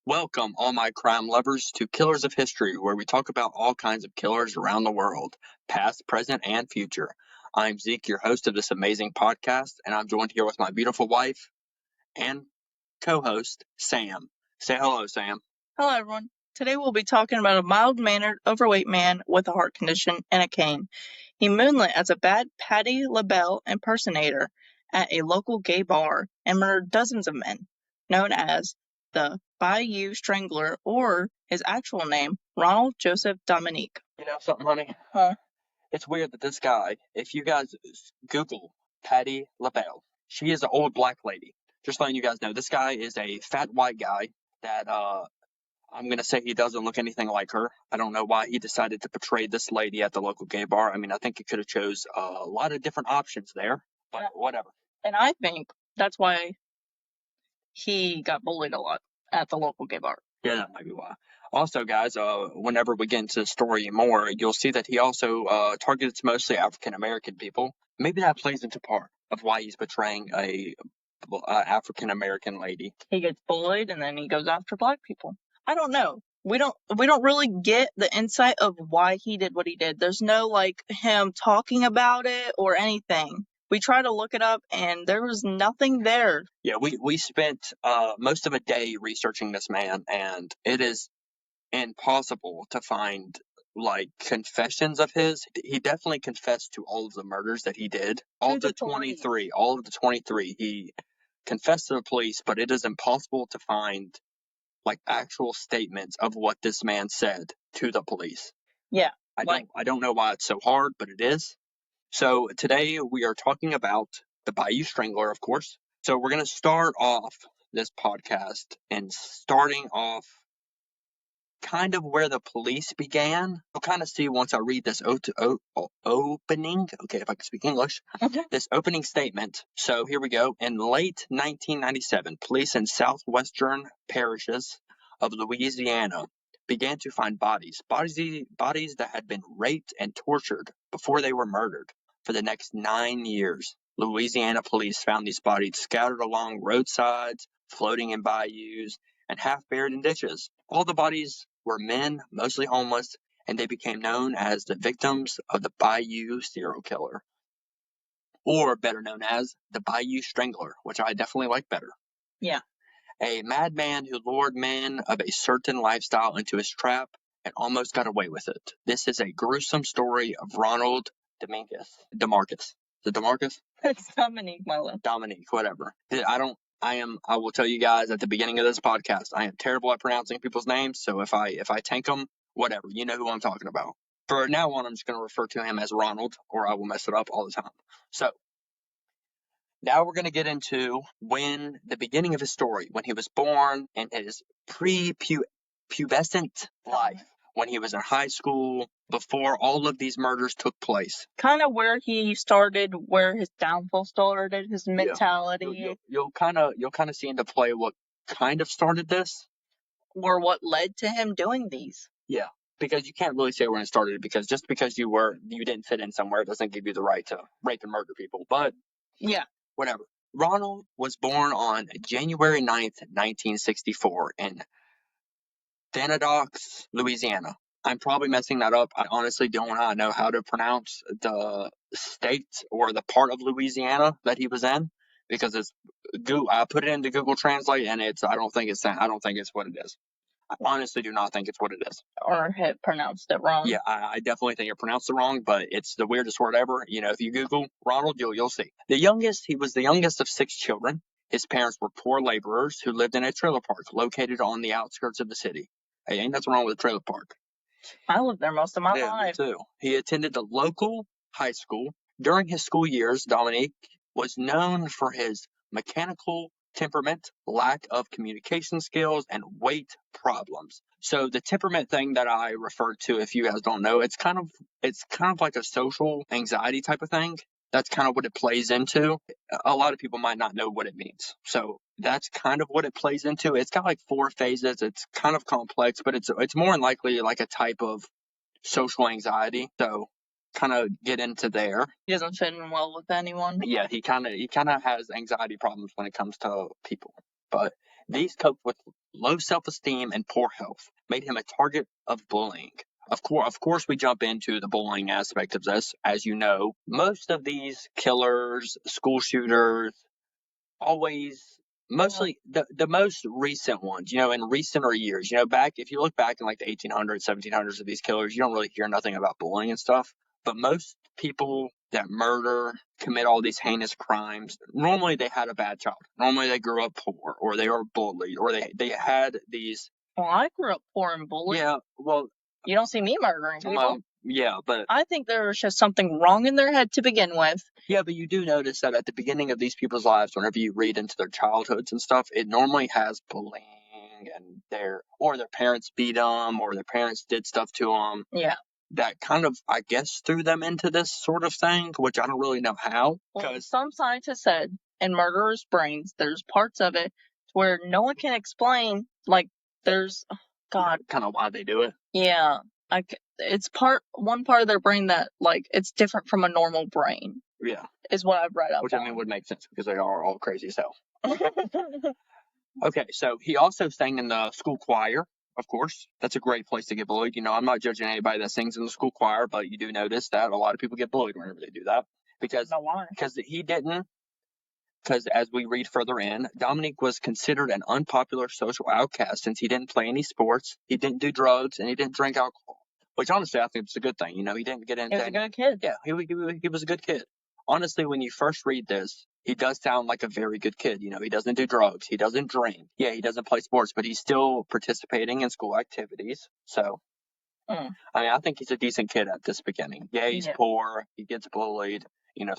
Welcome, all my crime lovers, to Killers of History, where we talk about all kinds of killers around the world, past, present, and future. I'm Zeke, your host of this amazing podcast, and I'm joined here with my beautiful wife and co host, Sam. Say hello, Sam. Hello, everyone. Today we'll be talking about a mild-mannered, overweight man with a heart condition and a cane. He moonlit as a bad Patti LaBelle impersonator at a local gay bar and murdered dozens of men, known as the Bayou Strangler, or his actual name, Ronald Joseph Dominique. You know something, honey? Huh? It's weird that this guy, if you guys Google Patti LaBelle, she is an old black lady. Just letting you guys know, this guy is a fat white guy that I'm going to say he doesn't look anything like her. I don't know why he decided to portray this lady at the local gay bar. I mean, I think he could have chose a lot of different options there, but whatever. And I think that's why he got bullied a lot at the local gay bar. Yeah, that might be why. Also, guys, whenever we get into the story more, you'll see that he also targets mostly African-American people. Maybe that plays into part of why he's portraying a African-American lady. He gets bullied and then he goes after black people. I don't know. We don't really get the insight of why he did what he did. There's no him talking about it or anything. We try to look it up and there was nothing there. Yeah, we spent most of a day researching this man, and it is impossible to find confessions of his. He definitely confessed to all of the murders that he did. All of the 23, he confessed to the police, but it is impossible to find actual statements of what this man said to the police. Yeah. I don't know why it's so hard, but it is. So today we are talking about the Bayou Strangler, of course. So we're going to start off this podcast and starting off kind of where the police began. You'll kind of see once I read this opening, okay, if I can speak English, this opening statement. So here we go. In late 1997, police in southwestern parishes of Louisiana began to find bodies that had been raped and tortured before they were murdered. For the next 9 years, Louisiana police found these bodies scattered along roadsides, floating in bayous, and half buried in ditches. All the bodies were men, mostly homeless, and they became known as the victims of the Bayou serial killer, or better known as the Bayou Strangler, which I definitely like better. Yeah. A madman who lured men of a certain lifestyle into his trap and almost got away with it. This is a gruesome story of Ronald DeMarcus. Is it DeMarcus? It's Dominique, my love. Dominique, whatever. I will tell you guys at the beginning of this podcast, I am terrible at pronouncing people's names, so if I tank them, whatever, you know who I'm talking about. For now on, I'm just going to refer to him as Ronald, or I will mess it up all the time. So, now we're going to get into the beginning of his story, when he was born and his pre-pubescent life, when he was in high school, before all of these murders took place. Kind of where he started, where his downfall started, his mentality. Yeah. You'll kind of see into play what kind of started this. Or what led to him doing these. Yeah, because you can't really say when it started, because just because you didn't fit in somewhere doesn't give you the right to rape and murder people. But yeah, whatever. Ronald was born on January 9th, 1964 in Thanadox, Louisiana. I'm probably messing that up. I honestly don't know how to pronounce the state or the part of Louisiana that he was in, because I put it into Google Translate and I don't think it's what it is. I honestly do not think it's what it is. Or have pronounced it wrong. Yeah, I definitely think it pronounced it wrong, but it's the weirdest word ever. You know, if you Google Ronald, you'll see. He was the youngest of 6 children. His parents were poor laborers who lived in a trailer park located on the outskirts of the city. Hey, ain't nothing wrong with a trailer park. I lived there most of my life. Me too. He attended the local high school. During his school years, Dominique was known for his mechanical temperament, lack of communication skills, and weight problems. So the temperament thing that I referred to, if you guys don't know, it's kind of like a social anxiety type of thing. That's kind of what it plays into. A lot of people might not know what it means. So that's kind of what it plays into. It's got 4 phases. It's kind of complex, but it's more than likely a type of social anxiety. So kind of get into there. He doesn't fit in well with anyone. Yeah, he kind of has anxiety problems when it comes to people. But These coped with low self-esteem and poor health, made him a target of bullying. Of course, we jump into the bullying aspect of this. As you know, most of these killers, school shooters, always mostly the most recent ones, in recenter years, back if you look back in like the 1800s, 1700s of these killers, you don't really hear nothing about bullying and stuff. But most people that murder, commit all these heinous crimes, normally they had a bad childhood. Normally they grew up poor, or they were bullied, or they had these. Well, I grew up poor and bullied. Yeah, well, you don't see me murdering people. Yeah, but I think there's just something wrong in their head to begin with. Yeah, but you do notice that at the beginning of these people's lives, whenever you read into their childhoods and stuff, it normally has bullying and their parents beat them, or their parents did stuff to them. Yeah. That kind of, I guess, threw them into this sort of thing, which I don't really know how. Well, some scientists said in murderers' brains, there's parts of it where no one can explain. Like, there's, God. Kind of why they do it. Yeah. It's one part of their brain that, like, it's different from a normal brain. Yeah. Is what I've read up Which, on. I mean, would make sense because they are all crazy as hell. Okay, so he also sang in the school choir, of course. That's a great place to get bullied. I'm not judging anybody that sings in the school choir, but you do notice that a lot of people get bullied whenever they do that. Because he didn't. Because as we read further in, Dominique was considered an unpopular social outcast since he didn't play any sports, he didn't do drugs, and he didn't drink alcohol. Which, honestly, I think it's a good thing. He didn't get into. He was a good kid. Yeah, he was a good kid. Honestly, when you first read this, he does sound like a very good kid. He doesn't do drugs. He doesn't drink. Yeah, he doesn't play sports, but he's still participating in school activities. So, I mean, I think he's a decent kid at this beginning. Yeah, he's poor. He gets bullied.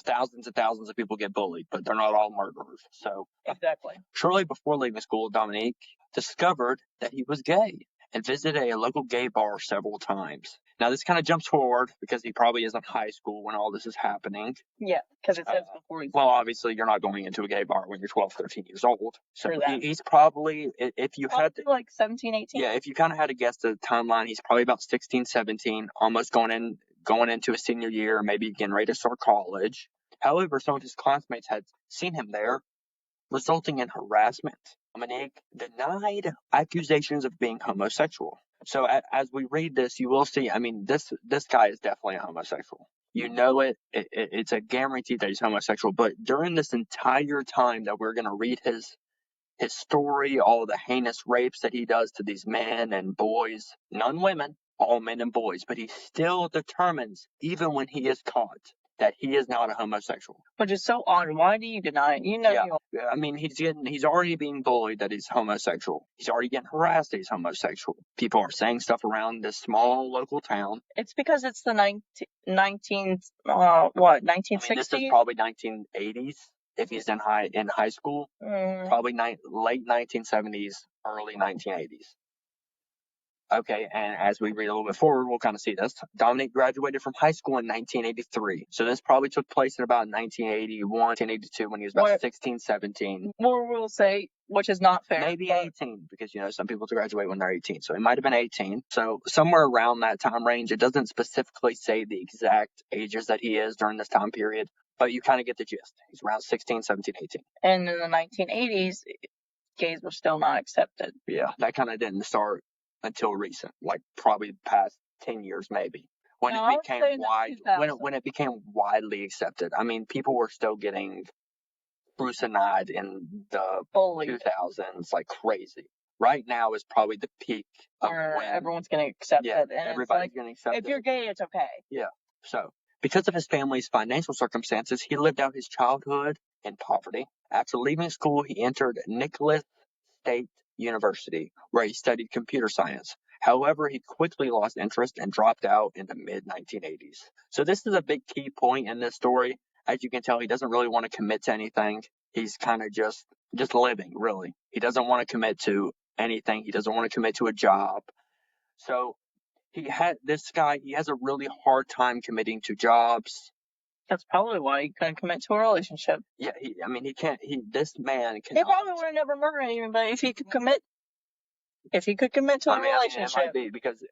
Thousands and thousands of people get bullied, but they're not all murderers. So, exactly. Shortly before leaving school, Dominique discovered that he was gay and visited a local gay bar several times. Now, this kind of jumps forward because he probably is in high school when all this is happening. Yeah, because it says before he's... Well, obviously, you're not going into a gay bar when you're 12, 13 years old. So he's probably, if you had to... like 17, 18? Yeah, if you kind of had to guess the timeline, he's probably about 16, 17, almost going into his senior year, maybe getting ready to start college. However, some of his classmates had seen him there, resulting in harassment. Dominique denied accusations of being homosexual. So as we read this, you will see, I mean, this guy is definitely a homosexual. You know it. It's a guarantee that he's homosexual. But during this entire time that we're going to read his story, all the heinous rapes that he does to these men and boys, none women, all men and boys, but he still determines, even when he is caught, that he is not a homosexual. Which is so odd. Why do you deny it? Yeah. I mean, he's already being bullied that he's homosexual. He's already getting harassed that he's homosexual. People are saying stuff around this small local town. It's because it's the 1960s? I mean, this is probably 1980s. If he's in high school, probably late 1970s, early 1980s. Okay, and as we read a little bit forward, we'll kind of see this. Dominique graduated from high school in 1983. So this probably took place in about 1981, 1982 when he was about 16, 17. Or we'll say, which is not fair. Maybe 18, because, some people graduate when they're 18. So it might have been 18. So somewhere around that time range. It doesn't specifically say the exact ages that he is during this time period, but you kind of get the gist. He's around 16, 17, 18. And in the 1980s, gays were still not accepted. Yeah, that kind of didn't start until recent, like probably the past 10 years maybe, when it became widely accepted. I mean, people were still getting crucified in the 2000s like crazy. Right now is probably the peak of when everyone's going to accept it. And everybody's going to accept it. If you're gay, it's okay. Yeah. So, because of his family's financial circumstances, he lived out his childhood in poverty. After leaving school, he entered Nicholas State University, where he studied computer science. However, he quickly lost interest and dropped out in the mid-1980s. So this is a big key point in this story. As you can tell, he doesn't really want to commit to anything. He's kind of just living, really. He doesn't want to commit to anything. He doesn't want to commit to a job. So he has a really hard time committing to jobs. That's probably why he couldn't commit to a relationship. Yeah, this man cannot. He probably would have never murdered anybody if he could commit. If he could commit to a relationship. It might be because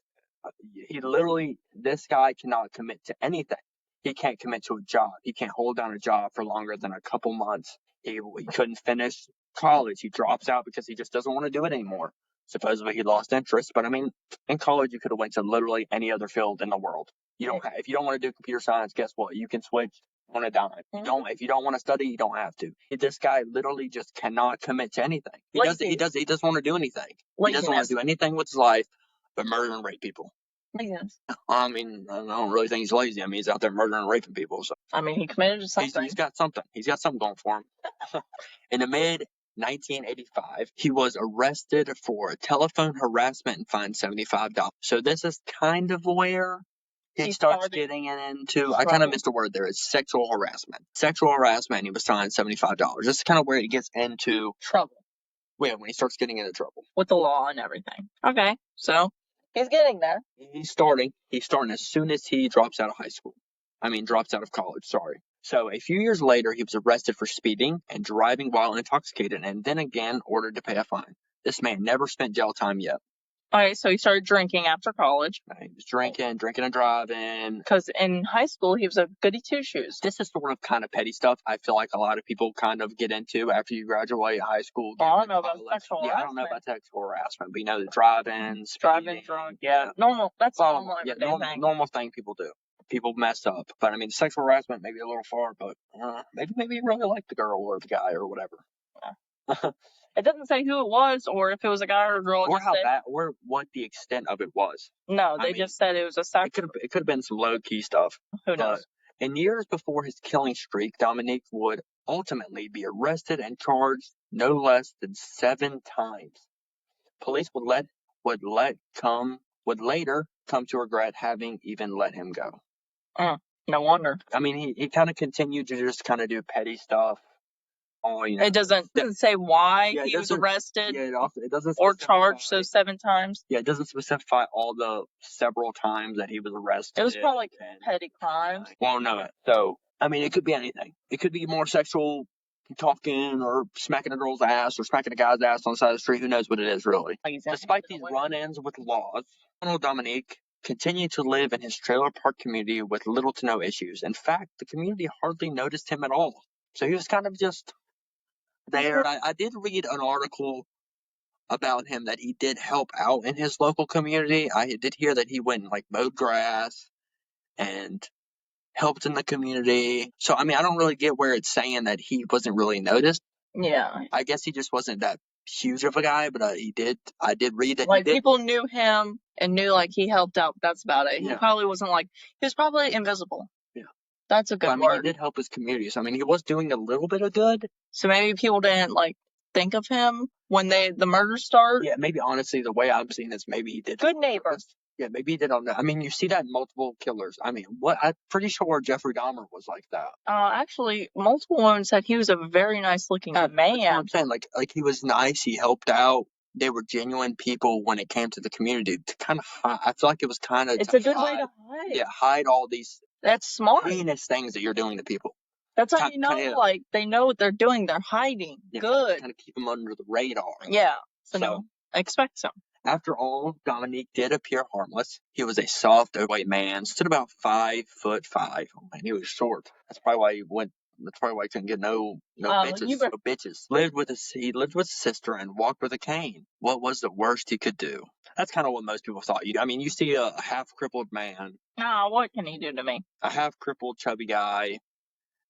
this guy cannot commit to anything. He can't commit to a job. He can't hold down a job for longer than a couple months. He couldn't finish college, he drops out because he just doesn't want to do it anymore. Supposedly he lost interest, but I mean, in college you could have went to literally any other field in the world. If you don't want to do computer science, guess what? You can switch on a dime. If you don't want to study, you don't have to. This guy literally just cannot commit to anything. He doesn't want to do anything. He doesn't want to do anything with his life but murder and rape people. Laziness. I mean, I don't really think he's lazy. I mean, he's out there murdering and raping people. So I mean, he committed to something. he's got something. He's got something going for him. In the mid 1985, he was arrested for telephone harassment and fined $75. So this is kind of where he starts getting into, I kind of missed a word there, it's sexual harassment. Sexual harassment, and he was fined $75. This is kind of where he gets into trouble. Yeah, when he starts getting into trouble. With the law and everything. Okay, so he's getting there. He's starting as soon as he drops out of high school. Drops out of college, sorry. So a few years later, he was arrested for speeding and driving while intoxicated, and then again ordered to pay a fine. This man never spent jail time yet. Okay, so he started drinking after college. He was drinking and driving. Because in high school, he was a goody two-shoes. This is sort of kind of petty stuff I feel like a lot of people kind of get into after you graduate high school. Well, I don't know about sexual harassment. I don't know about sexual harassment, but the driving, driving drunk, yeah. Normal, that's normal thing. Normal thing people do. People mess up. But sexual harassment maybe a little far, but maybe you really like the girl or the guy or whatever. Yeah. It doesn't say who it was, or if it was a guy or a girl. Or how bad, or what the extent of it was. No, they just said it was a sex. It could have been some low key stuff. Who knows? In years before his killing streak, Dominique would ultimately be arrested and charged no less than 7 times. Police would later come to regret having even let him go. No wonder. He kind of continued to just kind of do petty stuff. It doesn't say why he was arrested it doesn't or charged 7 times. Yeah, it doesn't specify all the several times that he was arrested. It was probably petty crimes. Well, no. So, it could be anything. It could be more sexual talking or smacking a girl's ass or smacking a guy's ass on the side of the street. Who knows what it is, really. Despite these run-ins with laws, Ronald Dominique continued to live in his trailer park community with little to no issues. In fact, the community hardly noticed him at all. So he was kind of just there. I did read an article about him that he did help out in his local community. I did hear that he went and mowed grass and helped in the community. So I don't really get where it's saying that he wasn't really noticed. Yeah. I guess he just wasn't that huge of a guy, but I did read that people knew him and knew he helped out. That's about it. Yeah. He probably wasn't he was probably invisible. Yeah. That's a good word. He did help his community. So he was doing a little bit of good. So maybe people didn't think of him when the murders start. Yeah, maybe honestly the way I'm seeing this, maybe he did. Good neighbor. Yeah, maybe he did on that. You see that in multiple killers. I'm pretty sure Jeffrey Dahmer was like that. Actually, multiple women said he was a very nice looking man. That's what I'm saying. He was nice. He helped out. They were genuine people when it came to the community. To kind of hide, I feel like it was kind of. It's a good way to hide. Yeah, hide all these. That's smart. Heinous things that you're doing to people. That's how you know, they know what they're doing. They're hiding. Yeah, good. Kind of keep them under the radar. Yeah. So expect some. After all, Dominique did appear harmless. He was a soft, overweight man, stood about 5'5". And he was short. That's probably why he couldn't get no bitches. He lived with his sister and walked with a cane. What was the worst he could do? That's kind of what most people thought. You see a half-crippled man. What can he do to me? A half-crippled, chubby guy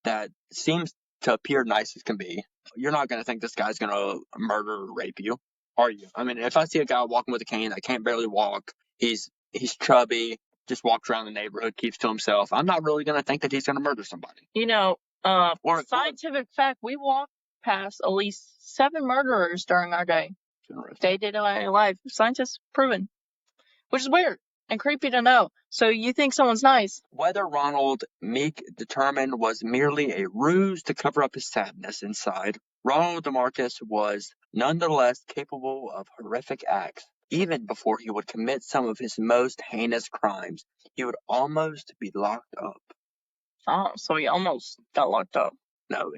that seems to appear nice as can be. You're not going to think this guy's going to murder or rape you, are you? If I see a guy walking with a cane that can't barely walk, he's chubby, just walks around the neighborhood, keeps to himself, I'm not really going to think that he's going to murder somebody. Scientific fact, we walked past at least 7 murderers during our day. Day to day life. Scientists proven. Which is weird and creepy to know. So you think someone's nice. Whether Ronald Meek determined was merely a ruse to cover up his sadness inside, Ronald DeMarcus was nonetheless capable of horrific acts. Even before he would commit some of his most heinous crimes, he would almost be locked up. Oh, so he almost got locked up. No,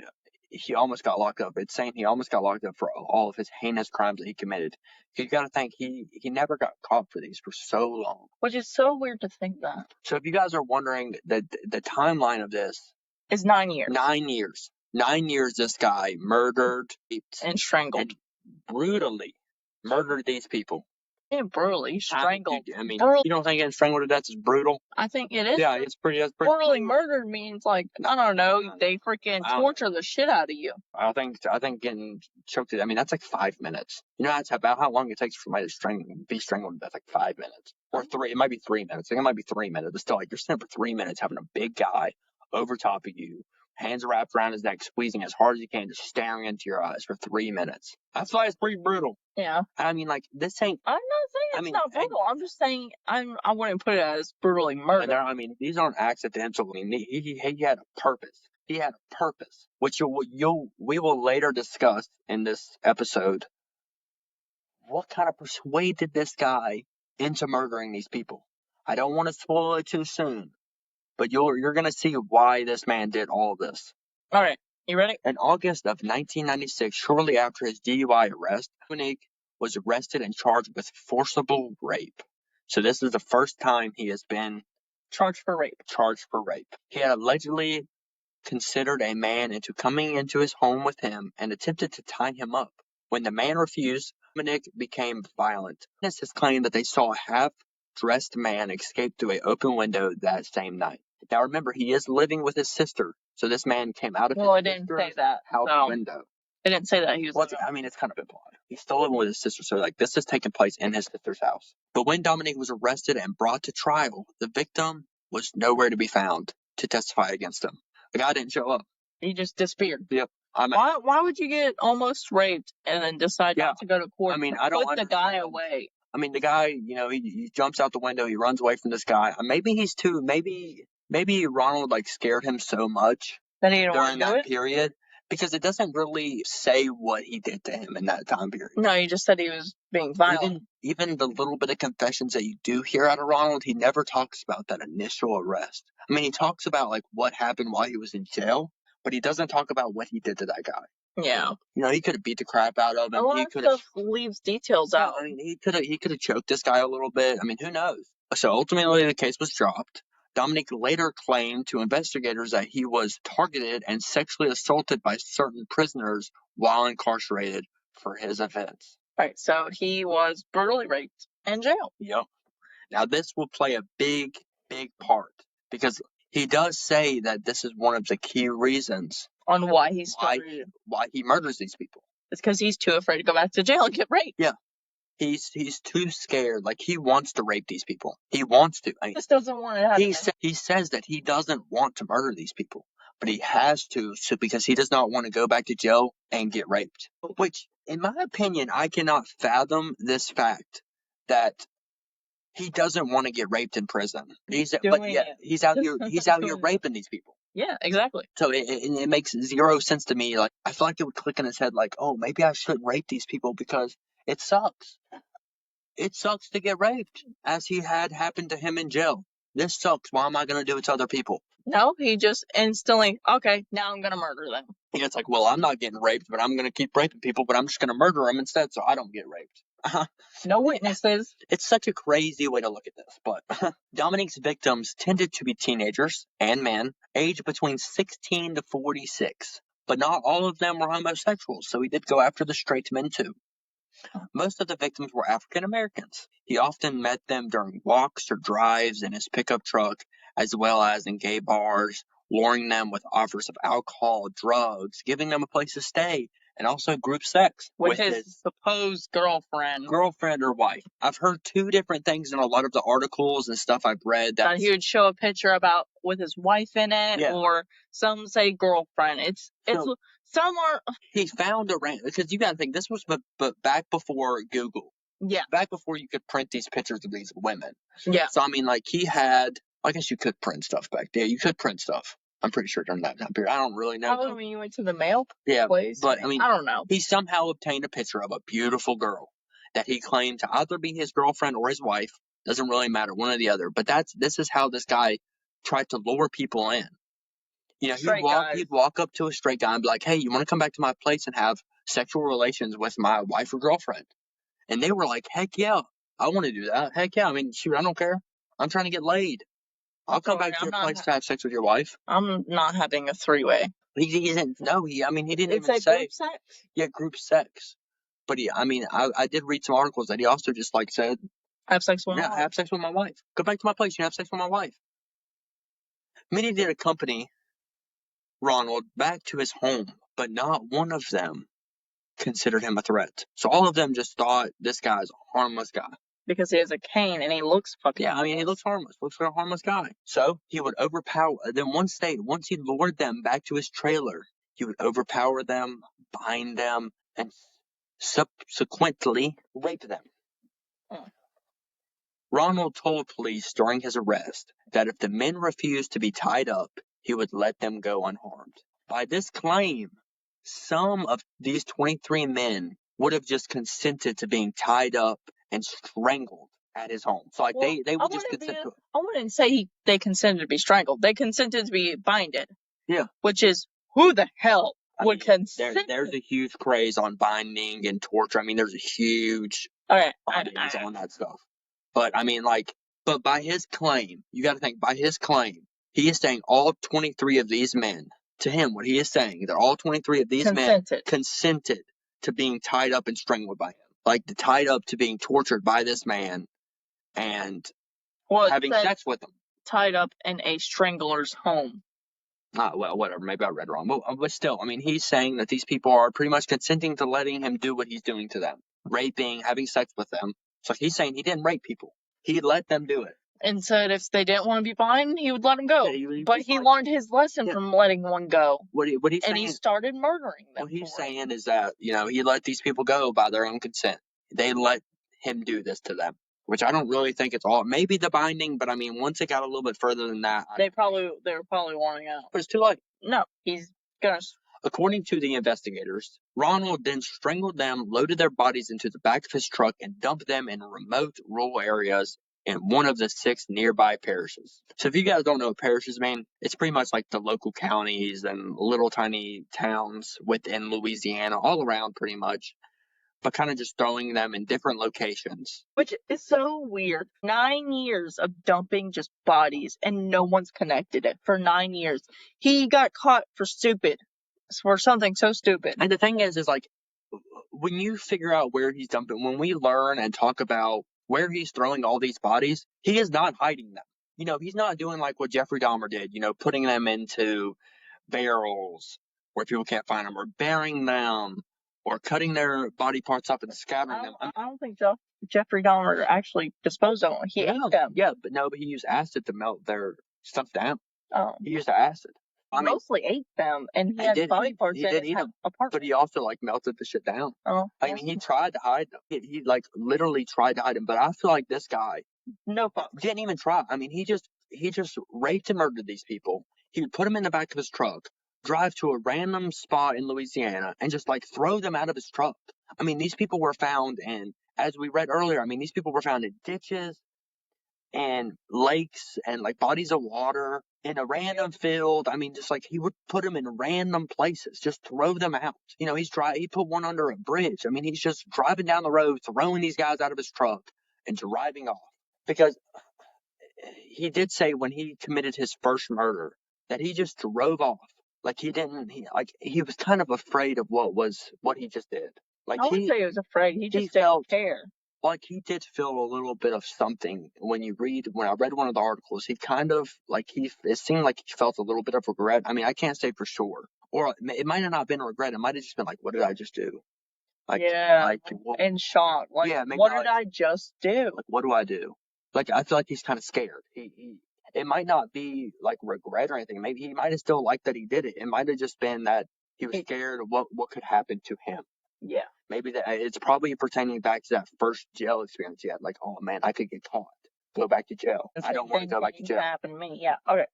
he almost got locked up. It's saying he almost got locked up for all of his heinous crimes that he committed. You got to think he never got caught for these for so long. Which is so weird to think that. So if you guys are wondering, the timeline of this is 9 years. 9 years. 9 years this guy murdered and strangled. and brutally murdered these people. Yeah, brutally strangled. You don't think getting strangled to death is brutal? I think it is. Yeah, it's pretty. That's pretty. Brutally murdered means like I don't know. They freaking torture the shit out of you. I think getting choked. That's like 5 minutes. You know, that's about how long it takes for somebody to be strangled. That's like 5 minutes or 3. It might be 3 minutes. I think it might be 3 minutes. But still, like you're sitting for 3 minutes having a big guy over top of you, hands wrapped around his neck, squeezing as hard as you can, just staring into your eyes for 3 minutes. That's why it's pretty brutal. Yeah. Like this ain't. I'm not saying it's not brutal. I'm just saying I wouldn't put it as brutally murder. These aren't accidental. He had a purpose. He had a purpose, which we will later discuss in this episode. What kind of persuaded this guy into murdering these people? I don't want to spoil it too soon, but you're gonna see why this man did all of this. All right, you ready? In August of 1996, shortly after his DUI arrest, Dominique was arrested and charged with forcible rape. So this is the first time he has been charged for rape. He had allegedly considered a man into coming into his home with him and attempted to tie him up. When the man refused, Dominique became violent. Witnesses claimed that they saw a half-dressed man escape through an open window that same night. Now remember, he is living with his sister, so this man came out of his sister's house window. It didn't say that he was. It's kind of implied. He's still living with his sister, so like this is taking place in his sister's house. But when Dominique was arrested and brought to trial, the victim was nowhere to be found to testify against him. The guy didn't show up. He just disappeared. Yep. Why would you get almost raped and then decide not to go to court? I don't put the guy away. The guy, he jumps out the window, he runs away from this guy. Maybe Ronald scared him so much that he didn't during that period. Because it doesn't really say what he did to him in that time period. No, he just said he was being violent. Even the little bit of confessions that you do hear out of Ronald, he never talks about that initial arrest. He talks about what happened while he was in jail, but he doesn't talk about what he did to that guy. Yeah. He could have beat the crap out of him. A lot of stuff leaves details out. He could have choked this guy a little bit. Who knows? So ultimately the case was dropped. Dominique later claimed to investigators that he was targeted and sexually assaulted by certain prisoners while incarcerated for his offense. Right, so he was brutally raped and jailed. Yep. Now this will play a big, big part because he does say that this is one of the key reasons on why he murders these people. It's because he's too afraid to go back to jail and get raped. Yeah. He's too scared. He wants to rape these people. He wants to. He just doesn't want to happen. He says that he doesn't want to murder these people, but he has to because he does not want to go back to jail and get raped. Which, in my opinion, I cannot fathom this fact that he doesn't want to get raped in prison. He's out here raping these people. Yeah, exactly. So it makes zero sense to me. I feel like it would click in his head oh, maybe I shouldn't rape these people because it sucks. It sucks to get raped, as he had happened to him in jail. This sucks. Why am I going to do it to other people? No, he just instantly, okay, now I'm going to murder them. Yeah, it's well, I'm not getting raped, but I'm going to keep raping people, but I'm just going to murder them instead so I don't get raped. No witnesses. It's such a crazy way to look at this, but Dominique's victims tended to be teenagers and men, aged between 16 to 46. But not all of them were homosexuals, so he did go after the straight men too. Most of the victims were African Americans. He often met them during walks or drives in his pickup truck, as well as in gay bars, luring them with offers of alcohol, drugs, giving them a place to stay, and also group sex with his supposed girlfriend or wife. I've heard two different things in a lot of the articles and stuff I've read. That he would show a picture with his wife in it, or some say girlfriend. Some are. He found a random, because you got to think this was but back before Google. Yeah. Back before you could print these pictures of these women. Yeah. So he had. I guess you could print stuff back there. You could print stuff. I'm pretty sure during that time period. I don't really know. Probably when you went to the mail place. But I don't know. He somehow obtained a picture of a beautiful girl that he claimed to either be his girlfriend or his wife. Doesn't really matter, one or the other. But this is how this guy tried to lure people in. He'd walk up to a straight guy and be like, "Hey, you want to come back to my place and have sexual relations with my wife or girlfriend?" And they were like, "Heck yeah, I want to do that. Heck yeah. Shoot, I don't care. I'm trying to get laid. I'll come back to your place to have sex with your wife." I'm not having a three-way. He didn't. No, he didn't It's even a say. group sex. Yeah, group sex. But I did read some articles that he also just like said, Have sex with yeah, have sex with my wife. Go back to my place. You have sex with my wife. Many did accompany Ronald back to his home, but not one of them considered him a threat. So all of them just thought this guy's a harmless guy. Because he has a cane and he looks fucking Yeah, he looks harmless. Looks like a harmless guy. So he would overpower. Then once he lured them back to his trailer, he would overpower them, bind them, and subsequently rape them. Ronald told police during his arrest that if the men refused to be tied up, he would let them go unharmed. By this claim, some of these 23 men would have just consented to being tied up and strangled at his home. So they would just consent to it. I wouldn't say they consented to be strangled. They consented to be binded. Yeah. Which is, who the hell would consent? There's a huge craze on binding and torture. There's a huge audience on that stuff. But but by his claim, you got to think, by his claim, he is saying all 23 of these men, to him, what he is saying, that all 23 of these men consented to being tied up and strangled by him. Like, tied up to being tortured by this man and having sex with him. Tied up in a strangler's home. Well, whatever. Maybe I read wrong. But still, he's saying that these people are pretty much consenting to letting him do what he's doing to them. Raping, having sex with them. So he's saying he didn't rape people. He let them do it. And said if they didn't want to be fine, he would let them go. But he learned his lesson from letting one go. What he's saying, and he started murdering them. What he's saying is that, he let these people go by their own consent. They let him do this to them. Which I don't really think it's all. Maybe the binding, but once it got a little bit further than that. They were probably wanting out. But it's too late. No, he's gonna. According to the investigators, Ronald then strangled them, loaded their bodies into the back of his truck, and dumped them in remote rural areas in one of the 6 nearby parishes. So if you guys don't know what parishes mean, it's pretty much like the local counties and little tiny towns within Louisiana, all around pretty much, but kind of just throwing them in different locations. Which is so weird. 9 years of dumping just bodies and no one's connected it for 9 years. He got caught for something so stupid. And the thing is like, when you figure out where he's dumping, when we learn and talk about where he's throwing all these bodies, he is not hiding them. He's not doing like what Jeffrey Dahmer did, putting them into barrels where people can't find them, or burying them, or cutting their body parts up and scattering them. I don't think Jeffrey Dahmer actually disposed of them. He ate them. Yeah, but he used acid to melt their stuff down. Oh. He used acid. Mostly ate them, and he had body parts in his apartment. But he also melted the shit down. Oh. He tried to hide them. He literally tried to hide them. But I feel like this guy didn't even try. He just raped and murdered these people. He would put them in the back of his truck, drive to a random spot in Louisiana, and just throw them out of his truck. These people were found in, as we read earlier, these people were found in ditches and lakes and bodies of water in a random field. Just he would put them in random places, just throw them out. He put one under a bridge. He's just driving down the road, throwing these guys out of his truck and driving off. Because he did say when he committed his first murder that he just drove off. He was kind of afraid of what he just did. I wouldn't say he was afraid. He just didn't care. He did feel a little bit of something when I read one of the articles. He kind of it seemed like he felt a little bit of regret. I can't say for sure, or it might have not been regret. It might have just been what did I just do? In shock. What did I just do? What do I do? I feel like he's kind of scared. It might not be regret or anything. Maybe he might have still liked that he did it. It might have just been that he was scared of what could happen to him. Yeah. Maybe it's probably pertaining back to that first jail experience he had. Oh man, I could get caught. Go back to jail. I don't want to go back to jail. Happened to me. Yeah. Okay.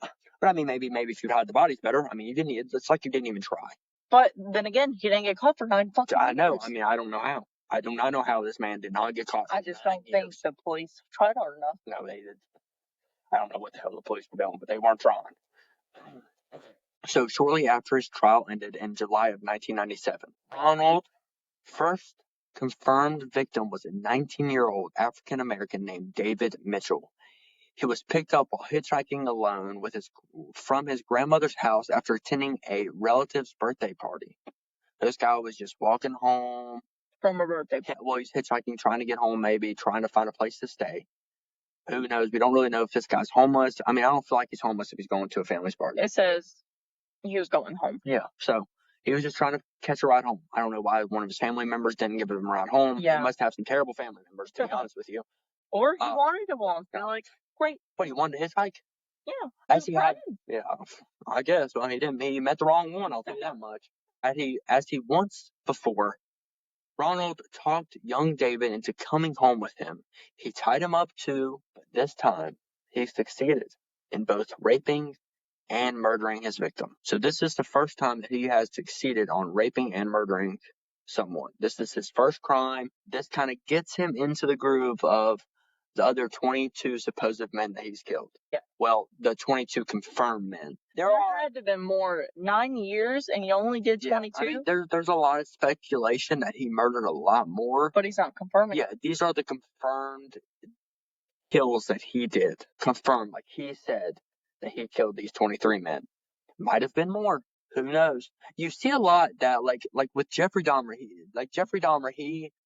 But maybe if you'd hide the bodies better. You didn't. It's like you didn't even try. But then again, he didn't get caught for 9 fucking years. I know. I don't know how. I do not know how this man did not get caught. I just don't think the police tried hard enough. No, they did. I don't know what the hell the police were doing, but they weren't trying. So shortly after his trial ended in July of 1997, Ronald first confirmed victim was a 19-year-old African-American named David Mitchell. He was picked up while hitchhiking alone from his grandmother's house after attending a relative's birthday party. This guy was just walking home from a birthday party. Well, he's hitchhiking, trying to get home, maybe trying to find a place to stay. Who knows? We don't really know if this guy's homeless. I mean, I don't feel like he's homeless if he's going to a family's party. It says he was going home. Yeah, so he was just trying to catch a ride home. I don't know why one of his family members didn't give him a ride home. Yeah. He must have some terrible family members, to be honest with you. Or he wanted to walk. They're like, great. What, he wanted to hitchhike? Yeah. As he had, yeah, I guess. Well, he didn't. He met the wrong one. I'll tell you that much. As he once before, Ronald talked young David into coming home with him. He tied him up too, but this time he succeeded in both raping and murdering his victim. So this is the first time that he has succeeded on raping and murdering someone. This is his first crime. This kind of gets him into the groove of the other 22 supposed men that he's killed. Yeah. Well, the 22 confirmed men. There had to have been more. 9 years, and he only did 22? I mean, there's a lot of speculation that he murdered a lot more. But he's not confirming. Yeah, these are the confirmed kills that he did. Confirmed, like he said that he killed these 23 men. Might have been more. Who knows? You see a lot that like with Jeffrey Dahmer,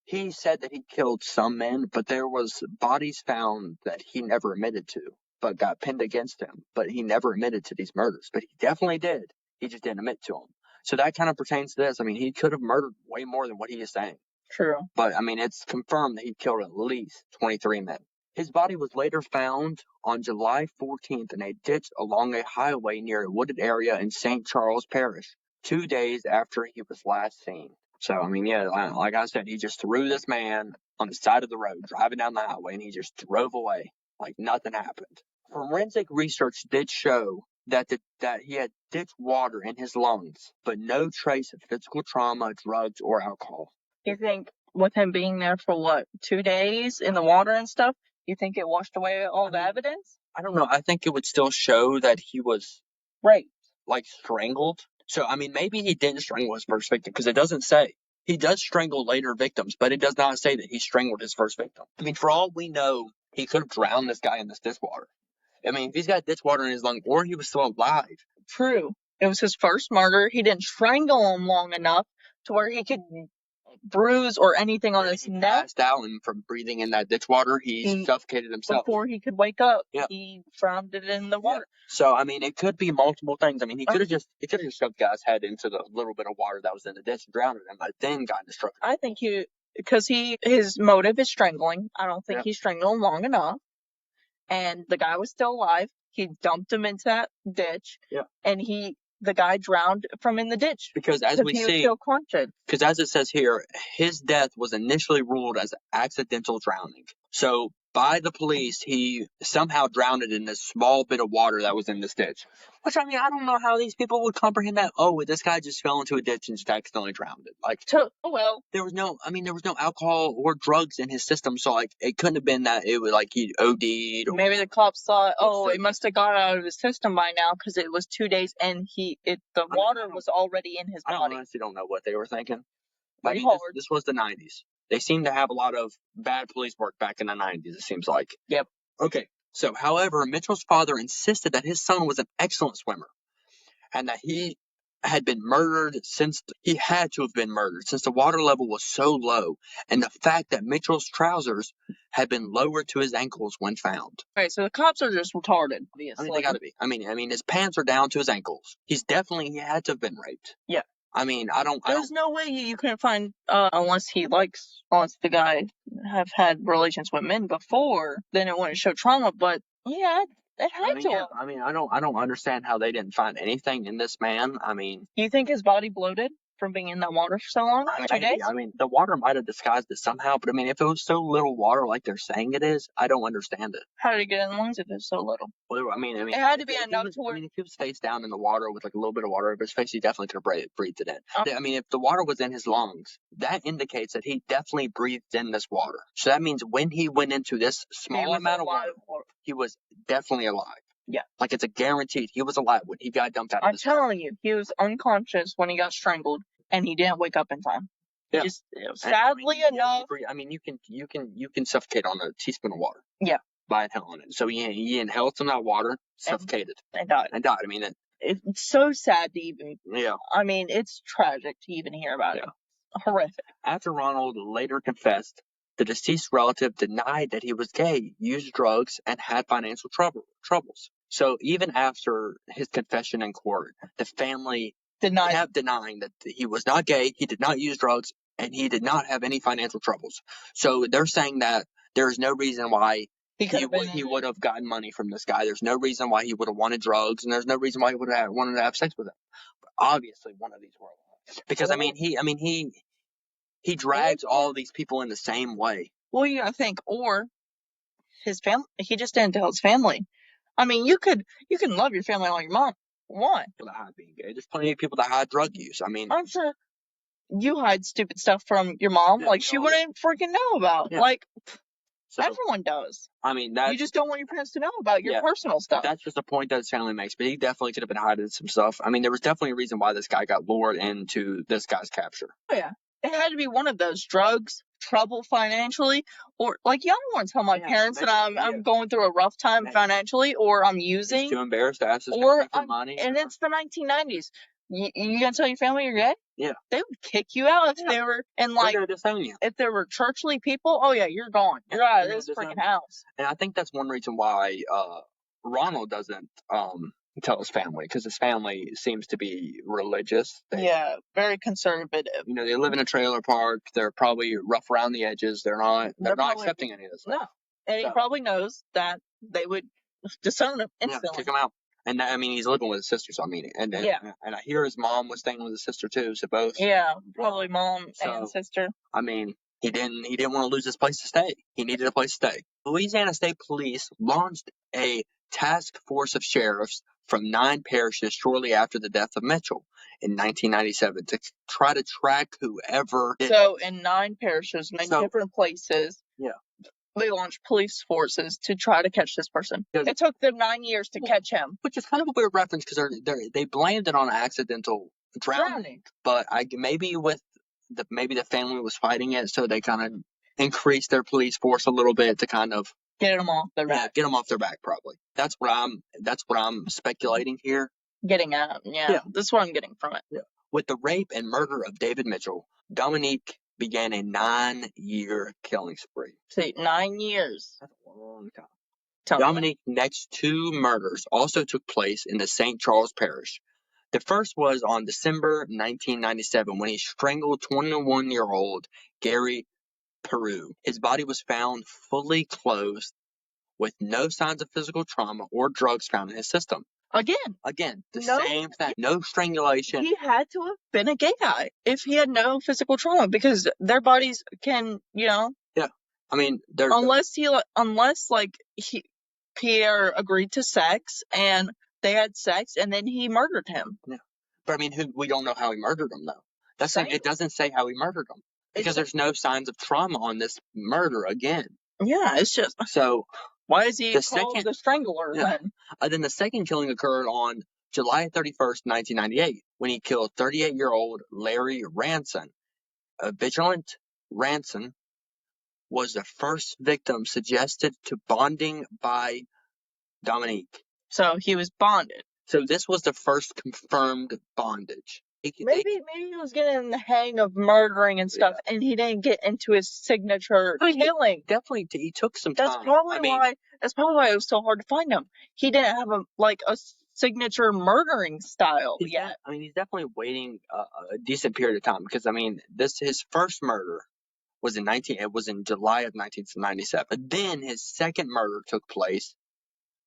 he said that he killed some men, but there was bodies found that he never admitted to, but got pinned against him. But he never admitted to these murders. But he definitely did. He just didn't admit to them. So that kind of pertains to this. I mean, he could have murdered way more than what he is saying. True. But I mean, it's confirmed that he killed at least 23 men. His body was later found on July 14th in a ditch along a highway near a wooded area in St. Charles Parish, 2 days after he was last seen. So, I mean, yeah, like I said, he just threw this man on the side of the road, driving down the highway, and he just drove away like nothing happened. Forensic research did show that he had ditch water in his lungs, but no trace of physical trauma, drugs, or alcohol. You think with him being there for 2 days in the water and stuff, you think it washed away all the evidence? I don't know. I think it would still show that he was raped, like strangled. So, I mean, maybe he didn't strangle his first victim because it doesn't say. He does strangle later victims, but it does not say that he strangled his first victim. I mean, for all we know, he could have drowned this guy in this dishwater. I mean, if he's got dishwater in his lung, or he was still alive. True. It was his first murder. He didn't strangle him long enough to where he could bruise or anything on his neck. Passed out, and from breathing in that ditch water, he suffocated himself. Before he could wake up, he drowned it in the water. Yeah. So, I mean, it could be multiple things. I mean, he could have just shoved the guy's head into the little bit of water that was in the ditch and drowned him, but then got struck. I think because his motive is strangling. I don't think he strangled him long enough. And the guy was still alive. He dumped him into that ditch. Yeah. And the guy drowned from in the ditch. Because as we see, he was still conscious. Because as it says here, his death was initially ruled as accidental drowning. So by the police, he somehow drowned in this small bit of water that was in this ditch. Which, I mean, I don't know how these people would comprehend that. Oh, this guy just fell into a ditch and just accidentally drowned it. Like, there was no alcohol or drugs in his system, so like it couldn't have been that it was like he OD'd. Maybe the cops thought, it must have got out of his system by now because it was 2 days and the water was already in his body. I honestly don't know what they were thinking. I mean, this was the 90s. They seem to have a lot of bad police work back in the 90s, it seems like. Yep. Okay. So, however, Mitchell's father insisted that his son was an excellent swimmer and that he had to have been murdered since the water level was so low, and the fact that Mitchell's trousers had been lowered to his ankles when found. Right, so the cops are just retarded, obviously. I mean, they gotta be. I mean, his pants are down to his ankles. He had to have been raped. Yeah. I mean, There's no way you couldn't find, unless the guy have had relations with men before, then it wouldn't show trauma, but yeah, it had to. I mean, I don't understand how they didn't find anything in this man. I mean, do you think his body bloated from being in that water for so long? 2 days? I mean, the water might have disguised it somehow, but I mean, if it was so little water like they're saying it is, I don't understand it. How did it get in the lungs if it's so little? Well, I mean, it had to be enough to where. I mean, if he was face down in the water with like a little bit of water over his face, he definitely could have breathed it in. I mean, if the water was in his lungs, that indicates that he definitely breathed in this water. So that means when he went into this small amount of water, he was definitely alive. Yeah. Like, it's a guaranteed. He was alive when he got dumped out of this water. I'm telling you, he was unconscious when he got strangled, and he didn't wake up in time. Yeah. Sadly enough. I mean, you can suffocate on a teaspoon of water. Yeah. by inhaling it. So he inhaled some of that water, suffocated, and died. I mean, It's so sad to even. Yeah. I mean, it's tragic to even hear about it. Horrific. After Ronald later confessed, the deceased relative denied that he was gay, used drugs, and had financial troubles. So even after his confession in court, the family kept denying that he was not gay, he did not use drugs, and he did not have any financial troubles. So they're saying that there's no reason why he would have gotten money from this guy. There's no reason why he would have wanted drugs, and there's no reason why he would have wanted to have sex with him. But obviously, one of these were lies. Because he drags all these people in the same way. Well, you gotta think, or his family. He just didn't tell his family. I mean, you can love your family all you want. That hide being gay. There's plenty of people that hide drug use. I mean, I'm sure you hide stupid stuff from your mom, like she wouldn't freaking know about. Yeah. Like everyone does. I mean, you just don't want your parents to know about your personal stuff. That's just a point that his family makes. But he definitely could have been hiding some stuff. I mean, there was definitely a reason why this guy got lured into this guy's capture. Oh yeah. It had to be one of those: drugs, trouble financially, or like, you don't want to tell my parents that I'm going through a rough time financially, or I'm using. He's too embarrassed to ask his family for money. And it's the 1990s. You gonna tell your family you're gay? Yeah. They would kick you out if they were, and like, they're gonna disown you. If there were churchly people, oh yeah, you're gone. You're out of this freaking house. And I think that's one reason why Ronald doesn't tell his family, because his family seems to be religious. Very conservative. You know, they live in a trailer park. They're probably rough around the edges. They're not accepting any of this stuff. No. And he probably knows that they would disown him instantly. Kick him out. And I mean, he's living with his sister, so I mean, and I hear his mom was staying with his sister too, so both. Yeah, probably mom and sister. I mean, he didn't want to lose his place to stay. He needed a place to stay. Louisiana State Police launched a task force of sheriffs from 9 parishes shortly after the death of Mitchell in 1997 to try to track whoever. So in 9 parishes, 9 different places. Yeah. They launched police forces to try to catch this person. It took them 9 years to catch him. Which is kind of a weird reference, because they blamed it on accidental drowning. But maybe the family was fighting it, so they kind of increased their police force a little bit to kind of get them off their back. Yeah, get them off their back, probably. That's what I'm speculating here. Getting at, yeah. That's what I'm getting from it. Yeah. With the rape and murder of David Mitchell, Dominique began a 9-year killing spree. See, 9 years. That's a long time. Dominique's next 2 murders also took place in the St. Charles Parish. The first was on December 1997 when he strangled 21-year-old Gary Peru. His body was found fully clothed with no signs of physical trauma or drugs found in his system. Again, same thing. No strangulation. He had to have been a gay guy if he had no physical trauma, because their bodies can, Yeah. I mean, unless Pierre agreed to sex and they had sex and then he murdered him. Yeah. But I mean, we don't know how he murdered him though. It doesn't say how he murdered him, because there's no signs of trauma on this murder again. Yeah, it's just so. Why is he called the Strangler then? Then the second killing occurred on July 31st, 1998, when he killed 38-year-old Larry Ranson. Vigilant Ranson was the first victim suggested to bonding by Dominique. So he was bonded. So this was the first confirmed bondage. Maybe he was getting the hang of murdering and stuff, and he didn't get into his signature killing. Definitely, he took some time. That's probably why it was so hard to find him. He didn't have a signature murdering style yet. I mean, he's definitely waiting a decent period of time, because I mean, his first murder was in July of 1997. Then his second murder took place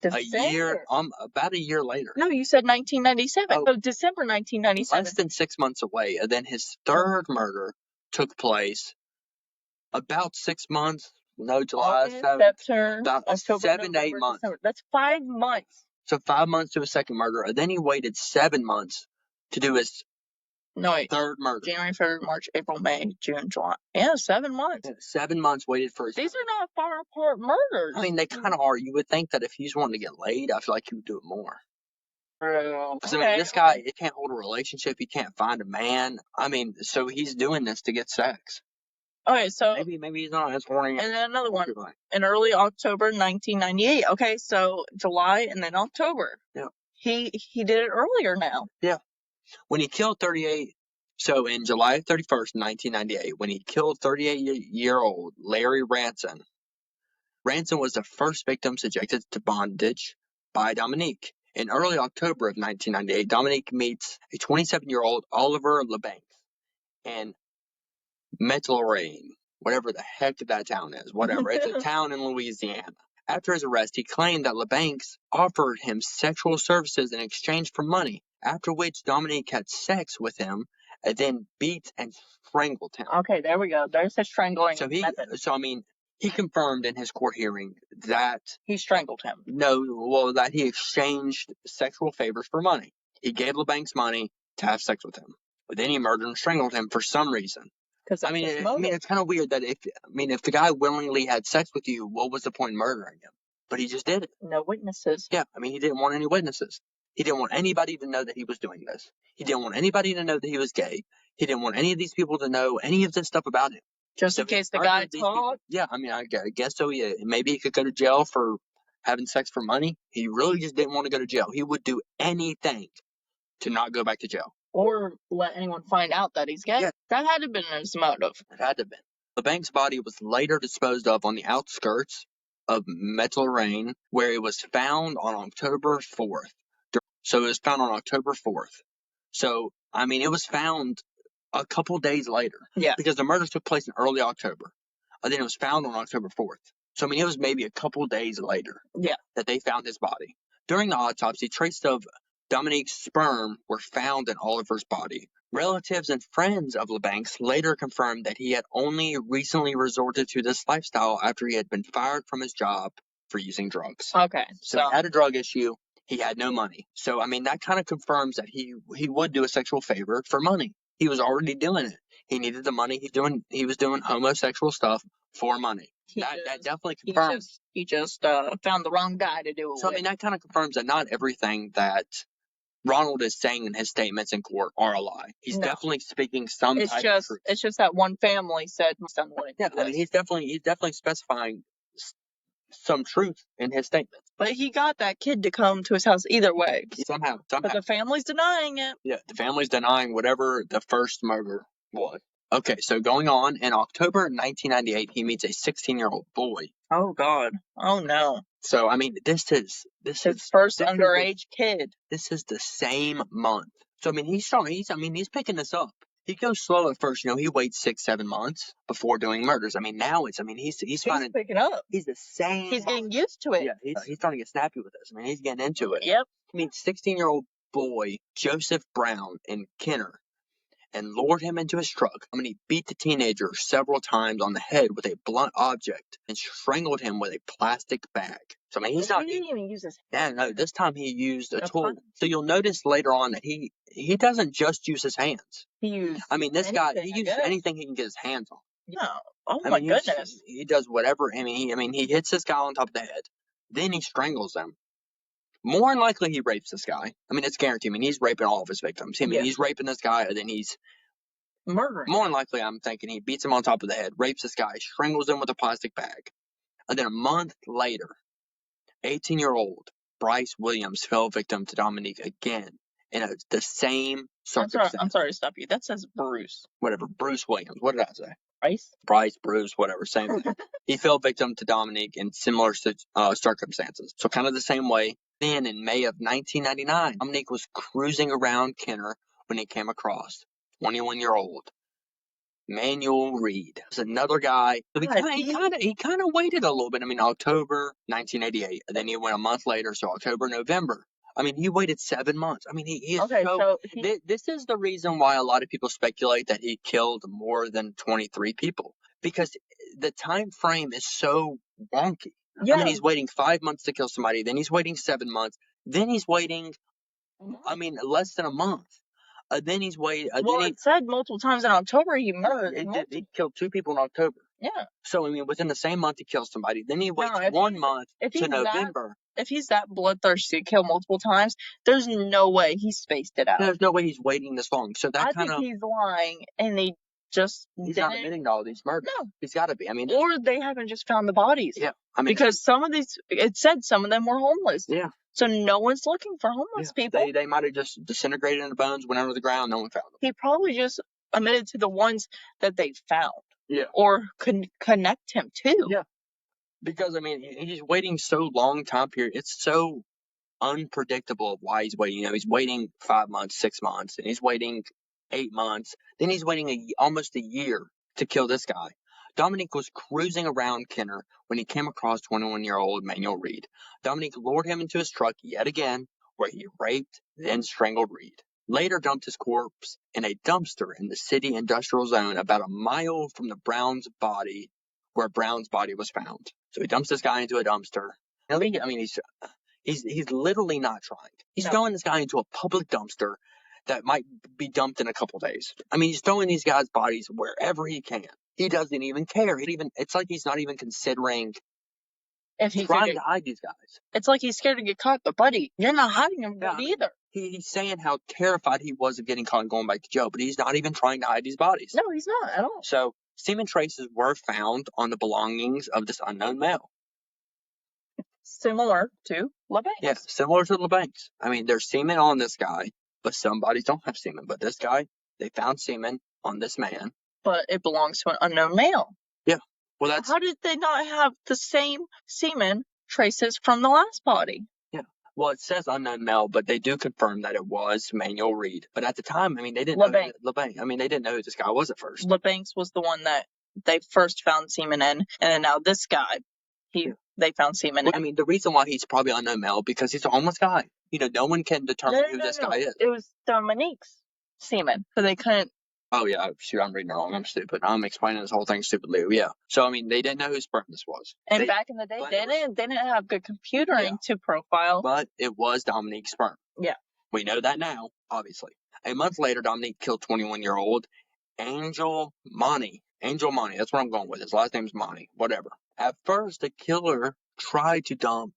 about a year later. No, you said 1997. Oh, so December 1997. Less than 6 months away. And then his third murder took place about 6 months. No, July, about October, 7 to 8 months. December. That's 5 months. So 5 months to his second murder. And then he waited 7 months to do his third murder. January, February, March, April, May, June, July. Yeah, 7 months. Yeah, 7 months waited for his. These are not far apart murders. I mean, they kind of are. You would think that if he's wanting to get laid, I feel like he would do it more. Because I mean, this guy, he can't hold a relationship. He can't find a man. I mean, so he's doing this to get sex. Okay, so maybe he's not as horny. And then another one in early October 1998. Okay, so July and then October. Yeah. He did it earlier now. Yeah. When he killed 38, so in July 31st, 1998, when he killed 38-year-old Larry Ranson, Ranson was the first victim subjected to bondage by Dominique. In early October of 1998, Dominique meets a 27-year-old Oliver LeBanc in Metlerain, whatever the heck that town is, whatever. It's a town in Louisiana. After his arrest, he claimed that LeBanc offered him sexual services in exchange for money, after which Dominique had sex with him and then beat and strangled him. Okay, there we go. There's the strangling method. He confirmed in his court hearing that he strangled him. That he exchanged sexual favors for money. He gave LeBanc money to have sex with him. But then he murdered and strangled him for some reason. It's kind of weird that if the guy willingly had sex with you, what was the point in murdering him? But he just did it. No witnesses. Yeah, he didn't want any witnesses. He didn't want anybody to know that he was doing this. He didn't want anybody to know that he was gay. He didn't want any of these people to know any of this stuff about him. Just in case the guy talked? Yeah, I guess so. Yeah, maybe he could go to jail for having sex for money. He really just didn't want to go to jail. He would do anything to not go back to jail. Or let anyone find out that he's gay. Yeah. That had to have been his motive. It had to have been. LeBanc's body was later disposed of on the outskirts of Metlerain, where it was found on October 4th. So it was found on October 4th. So, it was found a couple days later. Yeah. Because the murders took place in early October. And then it was found on October 4th. So, it was maybe a couple days later. Yeah. That they found his body. During the autopsy, traces of Dominique's sperm were found in Oliver's body. Relatives and friends of LeBanc's later confirmed that he had only recently resorted to this lifestyle after he had been fired from his job for using drugs. Okay. So he had a drug issue. He had no money. So, that kind of confirms that he would do a sexual favor for money. He was already doing it. He needed the money. He was doing homosexual stuff for money. That definitely confirms. He just found the wrong guy to do it with. That kind of confirms that not everything that Ronald is saying in his statements in court are a lie. He's definitely speaking some type of truth. It's just that one family said something. Yeah, he's definitely specifying some truth in his statements. But he got that kid to come to his house either way. Somehow. But the family's denying it. Yeah, the family's denying whatever the first murder was. Okay, so going on, in October 1998, he meets a 16-year-old boy. Oh, God. Oh, no. So, this is his first underage kid. This is the same month. So, he's picking this up. He goes slow at first, he waits 6-7 months before doing murders. Now it's, he's picking up. He's the same. He's getting used to it. Yeah, he's trying to get snappy with this. He's getting into it. Yep. He meets 16-year-old boy, Joseph Brown, in Kenner, and lured him into his truck. He beat the teenager several times on the head with a blunt object and strangled him with a plastic bag. So, he didn't even use his hand. Yeah, no, this time he used a tool. So you'll notice later on that he doesn't just use his hands. He used this guy, he uses anything he can get his hands on. Yeah. Oh, my goodness. He does whatever. He hits this guy on top of the head. Then he strangles him. More than likely, he rapes this guy. It's guaranteed. He's raping all of his victims. He's raping this guy, and then he's murdering. More than likely, I'm thinking he beats him on top of the head, rapes this guy, strangles him with a plastic bag. And then a month later, 18-year-old Bryce Williams fell victim to Dominique again in the same circumstance. I'm sorry to stop you. That says Bruce. Whatever. Bruce Williams. What did I say? Bryce, Bruce, whatever. Same thing. He fell victim to Dominique in similar circumstances. So kind of the same way. Then in May of 1999, Dominique was cruising around Kenner when he came across 21-year-old Manuel Reed. There's another guy. So he kind of waited a little bit. October 1988. And then he went a month later, so October, November. He waited 7 months. This is the reason why a lot of people speculate that he killed more than 23 people. Because the time frame is so wonky. Yeah. He's waiting 5 months to kill somebody. Then he's waiting 7 months. Then he's waiting, less than a month. Then he's waiting. It said multiple times in October he murdered. He killed 2 people in October. Yeah. So, within the same month he kills somebody. Then he waits 1 month to November. If he's that bloodthirsty to kill multiple times, there's no way he spaced it out. There's no way he's waiting this long. So I think he's lying, and they just he's not admitting to all these murders. No. He's got to be. I mean, or they haven't just found the bodies. Yeah. I mean, because some of these, it said some of them were homeless. Yeah. So no one's looking for homeless people. They might have just disintegrated into bones, went under the ground, no one found them. He probably just admitted to the ones that they found. Yeah. Or connect him to. Yeah. Because, I mean, he's waiting so long time period. It's so unpredictable of why he's waiting. You know, he's waiting 5 months, 6 months, and he's waiting 8 months. Then he's waiting almost a year to kill this guy. Dominique was cruising around Kenner when he came across 21-year-old Manuel Reed. Dominique lured him into his truck yet again, where he raped, then strangled Reed. Later dumped his corpse in a dumpster in the city industrial zone about a mile from the where Brown's body was found. So he dumps this guy into a dumpster. I mean, he's literally not trying. He's throwing this guy into a public dumpster that might be dumped in a couple days. I mean, he's throwing these guys' bodies wherever he can. He doesn't even care. It's like he's not even considering trying to hide these guys. It's like he's scared to get caught, but buddy, you're not hiding him either. He's saying how terrified he was of getting caught and going back to jail, but he's not even trying to hide these bodies. No, he's not at all. So, semen traces were found on the belongings of this unknown male. Similar to LeBanc. Yeah, similar to LeBanc's. I mean, there's semen on this guy, but some bodies don't have semen. But this guy, they found semen on this man. But it belongs to an unknown male. Yeah. Well, that's... How did they not have the same semen traces from the last body? Yeah. Well, it says unknown male, but they do confirm that it was Manuel Reed. But at the time, I mean, they didn't know LeBanc. I mean, they didn't know who this guy was at first. LeBanc's was the one that they first found semen in, and now this guy, they found semen in. I mean, the reason why he's probably unknown male because he's a homeless guy. You know, no one can determine who this guy is. It was Dominique's semen, so they couldn't. Oh, yeah. Shoot, I'm reading it wrong. I'm stupid. I'm explaining this whole thing stupidly. Yeah. So, I mean, they didn't know whose sperm this was. And back in the day, they didn't have good computing to profile. But it was Dominique's sperm. Yeah. We know that now, obviously. A month later, Dominique killed 21-year-old Angel Monty. Angel Monty. That's what I'm going with. His last name's Monty. Whatever. At first, the killer tried to dump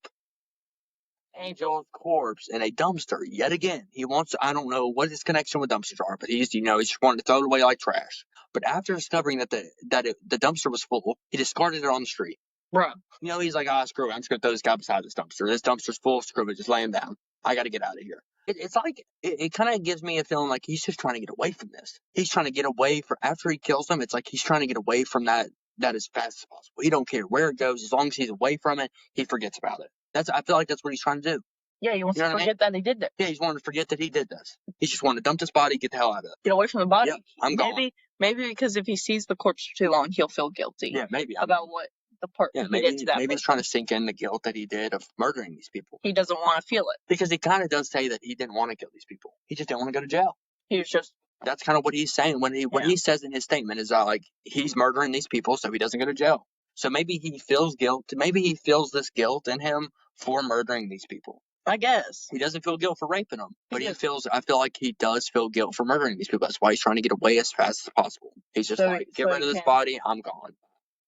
Angel's corpse in a dumpster yet again. He wants to, I don't know what his connection with dumpsters are, but he's just wanted to throw it away like trash. But after discovering that the dumpster was full, he discarded it on the street. Bro. You know, he's like, screw it. I'm just going to throw this guy beside this dumpster. This dumpster's full. Screw it. Just lay him down. I got to get out of here. It's like, it kind of gives me a feeling like he's just trying to get away from this. He's trying to get away from, after he kills them, it's like he's trying to get away from that as fast as possible. He don't care where it goes. As long as he's away from it, he forgets about it. I feel like that's what he's trying to do. Yeah, he wants to forget that he did this. Yeah, he's wanting to forget that he did this. He just wanted to dump this body, get the hell out of it. Get away from the body. Yep, I'm gone. Maybe because if he sees the corpse for too long, he'll feel guilty. Yeah, maybe. About what the part he did to that person. Maybe he's trying to sink in the guilt that he did of murdering these people. He doesn't want to feel it. Because he kind of does say that he didn't want to kill these people. He just didn't want to go to jail. He was just... That's kind of what he's saying when he says in his statement is like he's murdering these people so he doesn't go to jail. So maybe he feels guilt. Maybe he feels this guilt in him for murdering these people. I guess. He doesn't feel guilt for raping them, but I feel like he does feel guilt for murdering these people. That's why he's trying to get away as fast as possible. He's just get rid of this body. I'm gone.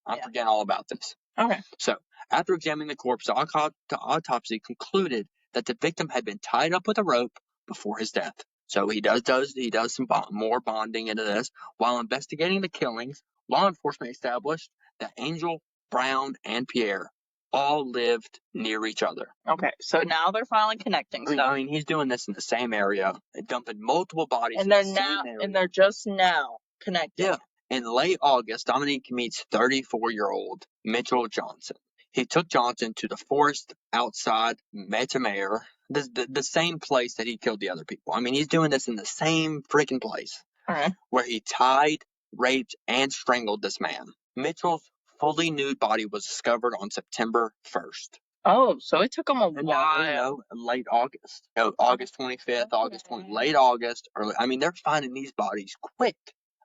I'm forgetting all about this. Okay. So after examining the corpse, the autopsy concluded that the victim had been tied up with a rope before his death. So he does some more bonding into this. While investigating the killings, law enforcement established that Angel, Brown, and Pierre all lived near each other. Okay, so now they're finally connecting stuff. I mean, he's doing this in the same area, dumping multiple bodies in the same area. And they're just now connecting. Yeah. In late August, Dominique meets 34-year-old Mitchell Johnson. He took Johnson to the forest outside Metamare, the same place that he killed the other people. I mean, he's doing this in the same freaking place. Okay. Where he tied, raped, and strangled this man. Mitchell's fully nude body was discovered on September 1st. Oh, so it took him a while. Late August. August 25th, late August. They're finding these bodies quick.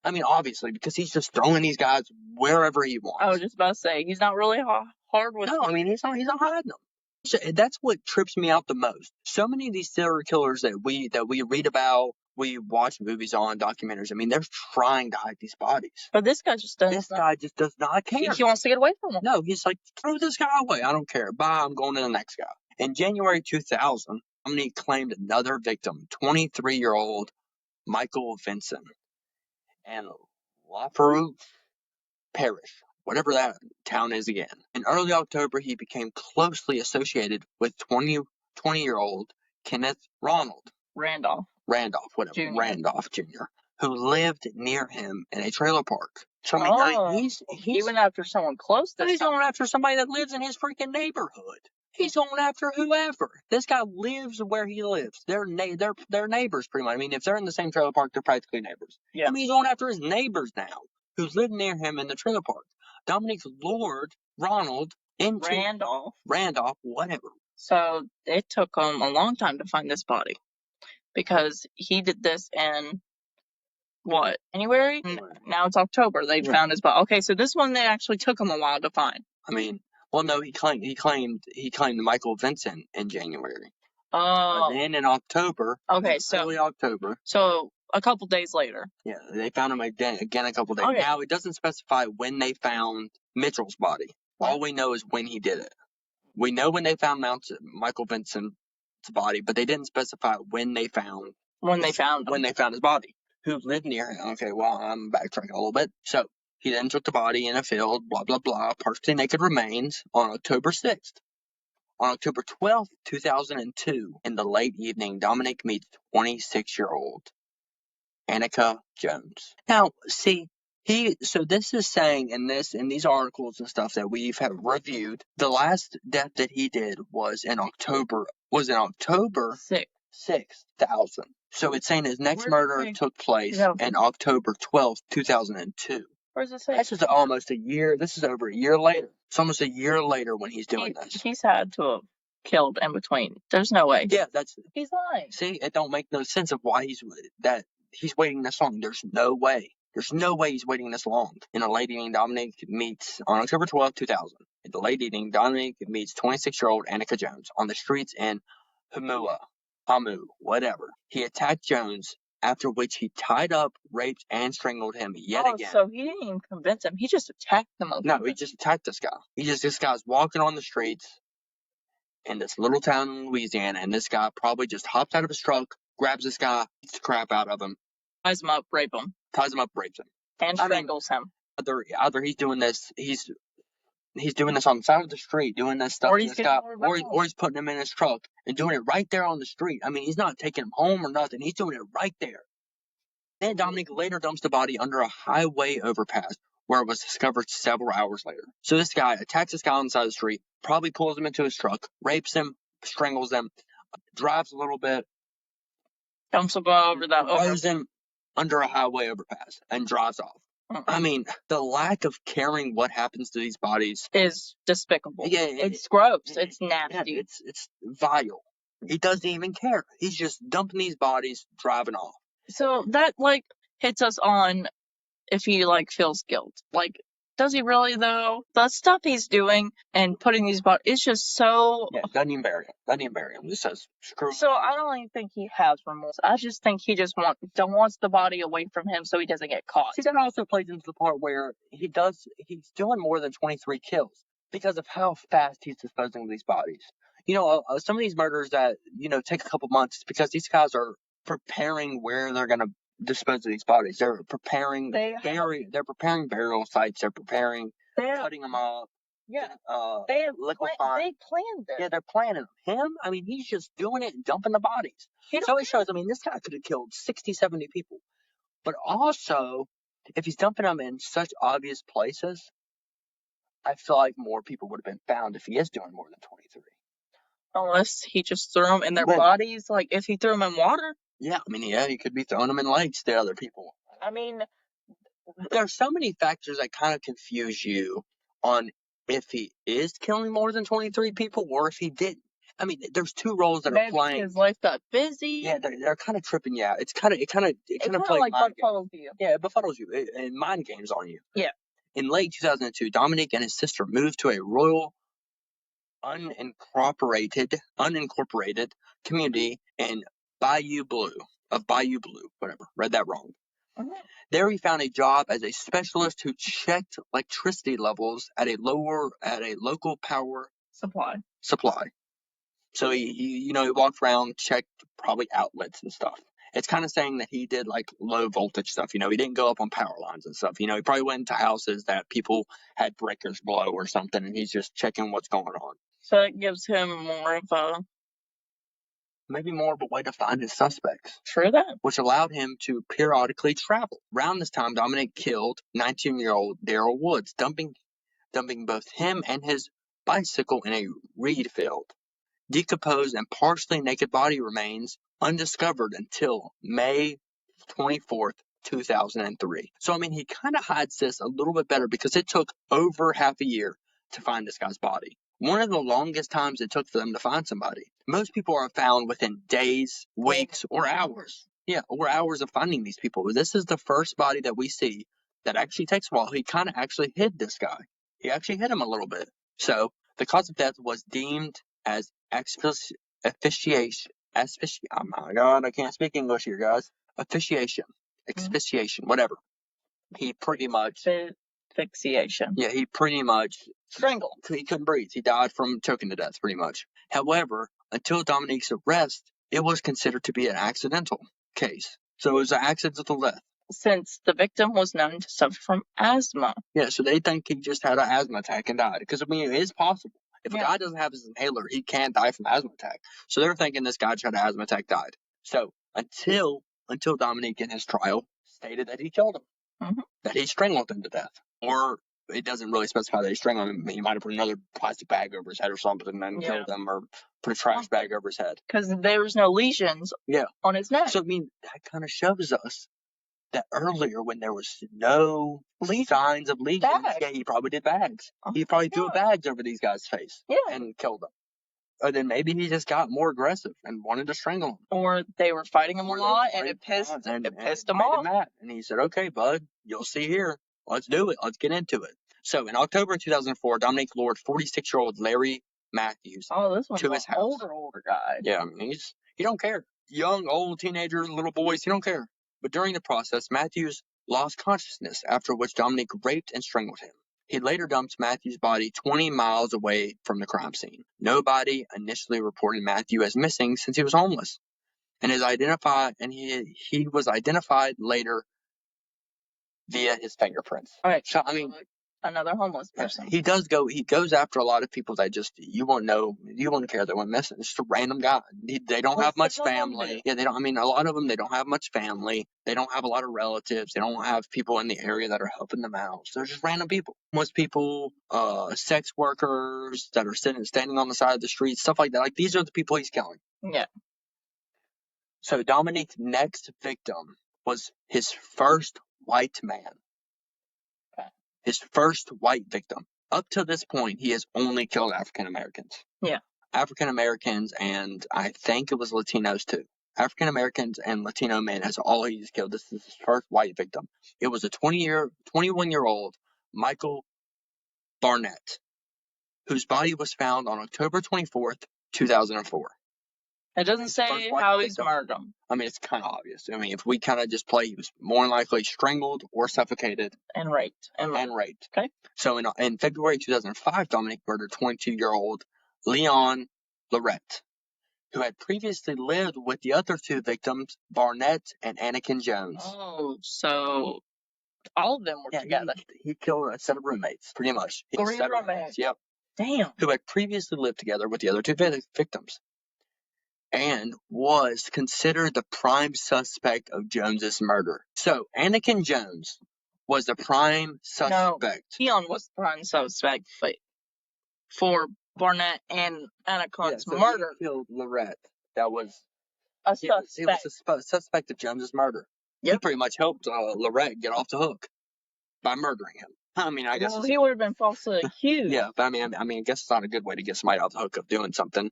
I mean, obviously, because he's just throwing these guys wherever he wants. I was just about to say, he's not really hard with them. No, I mean, he's not hiding them. So that's what trips me out the most. So many of these serial killers that we read about, we watch movies on, documentaries. I mean, they're trying to hide these bodies. But this guy just does. This guy just does not care. He wants to get away from them. No, he's like, throw this guy away. I don't care. Bye. I'm going to the next guy. In January 2000, Dominique claimed another victim, 23-year-old Michael Vincent. And LaFaroche Parish, whatever that town is again. In early October, he became closely associated with 20-year-old Kenneth Randolph whatever, Jr. Randolph Jr., who lived near him in a trailer park. So, I mean, he's even after someone close to he's going after somebody that lives in his freaking neighborhood. He's going after whoever. This guy lives where he lives. They're neighbors pretty much. I mean, if they're in the same trailer park, they're practically neighbors. Yeah. I mean, he's going after his neighbors now, who's lived near him in the trailer park. Dominique's lured Ronald into Randolph, whatever. So it took him a long time to find this body because he did this in January? Now it's October. They found his body. Okay, so this one they actually took him a while to find. I mean, well, no, he claimed Michael Vincent in January. Oh. But then in October, early October. So a couple days later. Yeah, they found him again a couple days. Okay. Now it doesn't specify when they found Mitchell's body. What? All we know is when he did it. We know when they found Michael Vincent's body, but they didn't specify when they found his body. Who lived near him? Okay, well, I'm backtracking a little bit. So he then took the body in a field, blah blah blah, partially naked remains on October 6th. On October 12th, 2002, in the late evening, Dominique meets 26-year-old Annika Jones. Now, see, so this is saying in these articles and stuff that we've reviewed, the last death that he did was in October 6th. So it's saying his next murder took place in October 12th, 2002. Where's it say? This is almost a year. This is over a year later. It's almost a year later when he's doing this. He's had to have killed in between. There's no way. Yeah, he's lying. See, it don't make no sense of why he's waiting this long. There's no way. There's no way he's waiting this long. In a late evening, Dominique meets on October 12th, 2000. In the late evening, Dominique meets 26-year-old Annika Jones on the streets in Hamu, whatever. He attacked Jones, after which he tied up, raped, and strangled him yet again. So he didn't even convince him. He just attacked him. No, he just attacked this guy. This guy's walking on the streets in this little town in Louisiana, and this guy probably just hops out of his truck, grabs this guy, beats the crap out of him. Ties him up, rapes him. And strangles him. Either he's doing this, he's doing this on the side of the street, doing this stuff to this guy, or he's putting him in his truck and doing it right there on the street. I mean, he's not taking him home or nothing. He's doing it right there. Then Dominique later dumps the body under a highway overpass, where it was discovered several hours later. So this guy attacks this guy on the side of the street, probably pulls him into his truck, rapes him, strangles him, drives a little bit, dumps him over that throws him under a highway overpass, and drives off. I mean, the lack of caring what happens to these bodies is despicable. Yeah, it's gross. It's nasty. Yeah, it's vile. He doesn't even care. He's just dumping these bodies, driving off. So that hits us on if he feels guilt. Does he really though? The stuff he's doing and putting these bodies, it's just so. Yeah, doesn't even bury him. Just says screw. So I don't even think he has remorse. I just think he just wants the body away from him so he doesn't get caught. See, that also plays into the part where he's doing more than 23 kills because of how fast he's disposing of these bodies. Some of these murders that take a couple months because these guys are preparing where they're gonna dispose of these bodies. They're preparing burial sites. They're preparing cutting them up. Yeah, liquefying. They planned it. Yeah, they're planning him. I mean, he's just doing it and dumping the bodies. So it shows. I mean, this guy could have killed 60, 70 people. But also, if he's dumping them in such obvious places, I feel like more people would have been found if he is doing more than 23. Unless he just threw them in their bodies, if he threw them in water. Yeah, I mean, he could be throwing them in lakes to other people. I mean, there are so many factors that kind of confuse you on if he is killing more than 23 people or if he didn't. I mean, there's two roles that are playing. His life got busy. Yeah, they're kind of tripping you out. It kind of plays like befuddles you. Yeah, it befuddles you and mind games on you. Yeah. In late 2002, Dominique and his sister moved to a rural, unincorporated community in Bayou, whatever. Read that wrong. Mm-hmm. There he found a job as a specialist who checked electricity levels at a local power supply. So he walked around, checked probably outlets and stuff. It's kind of saying that he did like low voltage stuff. He didn't go up on power lines and stuff. He probably went into houses that people had breakers blow or something, and he's just checking what's going on. So it gives him maybe more of a way to find his suspects. True that. Which allowed him to periodically travel. Around this time, Dominique killed 19-year-old Daryl Woods, dumping both him and his bicycle in a reed field. Decomposed and partially naked body remains undiscovered until May 24th, 2003. So, he kind of hides this a little bit better because it took over half a year to find this guy's body. One of the longest times it took for them to find somebody. Most people are found within days, weeks, or hours. Yeah, or hours of finding these people. This is the first body that we see that actually takes a while. He kind of actually hid this guy. He actually hit him a little bit. So, the cause of death was deemed as asphyxiation. Oh my God, I can't speak English here, guys. Asphyxiation, whatever. He pretty much asphyxiation. Yeah, he pretty much strangled. He couldn't breathe. He died from choking to death, pretty much. However, until Dominique's arrest, it was considered to be an accidental case. So it was an accidental death. Since the victim was known to suffer from asthma. Yeah, so they think he just had an asthma attack and died. Because, it is possible. If a guy doesn't have his inhaler, he can't die from asthma attack. So they're thinking this guy just had an asthma attack, died. So until Dominique in his trial stated that he killed him, that he strangled him to death, or it doesn't really specify that he strangled him. He might have put another plastic bag over his head or something and then killed him, or put a trash bag over his head. Because there was no lesions on his neck. So, that kind of shows us that earlier when there was no signs of lesions, he probably did bags. He probably threw bags over these guys' face and killed them. Or then maybe he just got more aggressive and wanted to strangle him. Or they were fighting him a lot and it pissed him off. And he said, okay, bud, you'll see here. Let's do it. Let's get into it. So in October 2004, Dominique lured 46-year-old Larry Matthews to his house. older guy. Yeah, he don't care. Young, old, teenagers, little boys, he don't care. But during the process, Matthews lost consciousness, after which Dominique raped and strangled him. He later dumped Matthews' body 20 miles away from the crime scene. Nobody initially reported Matthew as missing since he was homeless, and he was identified later via his fingerprints. All right. So another homeless person. He goes after a lot of people that just you won't care they went missing. It's just a random guy. They don't have much family. Yeah, they don't. A lot of them, they don't have much family. They don't have a lot of relatives. They don't have people in the area that are helping them out. So they're just random people. Most people, sex workers that are standing on the side of the street, stuff like that. Like, these are the people he's killing. Yeah. So Dominique's next victim was his first white man. His first white victim. Up to this point, he has only killed African Americans. Yeah. African Americans, and I think it was Latinos too. African Americans and Latino men, that's all he's killed. This is his first white victim. It was a 21-year-old Michael Barnett, whose body was found on October 24th, 2004. It doesn't say how he's murdered him. It's kind of obvious. If we kind of just play, he was more than likely strangled or suffocated. And raped. Okay. So in February 2005, Dominique murdered 22-year-old Leon Lorette, who had previously lived with the other two victims, Barnett and Anakin Jones. Oh, so all of them were together. He killed a set of roommates, pretty much. 3 roommates. Yep. Damn. Who had previously lived together with the other two victims, and was considered the prime suspect of Jones's murder. So Anakin Jones was the prime suspect. No, Leon was the prime suspect for Barnett and Anakin's murder. He killed Lorette. That was a suspect. He was a suspect of Jones's murder. Yep. He pretty much helped Lorette get off the hook by murdering him. I guess. Well, he would have been falsely accused. Yeah, but I guess it's not a good way to get somebody off the hook of doing something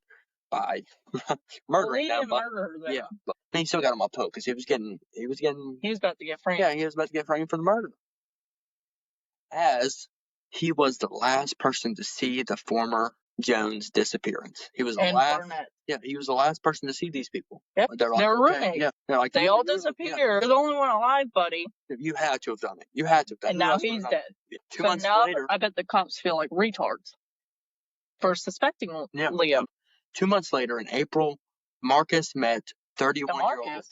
by murdering them. Yeah, but he still got him off the hook because he was about to get framed. Yeah, he was about to get framed for the murder. As he was the last person to see the former Jones disappearance. He was the last. Barnett. Yeah, he was the last person to see these people. Yep, they were roommates. Yeah, they all disappeared. Yeah. There's only one alive, buddy. You had to have done it. You had to have done it. And now he's dead. Yeah. 2 months later, I bet the cops feel like retards for suspecting Liam. 2 months later, in April, Marcus met 31-year-old.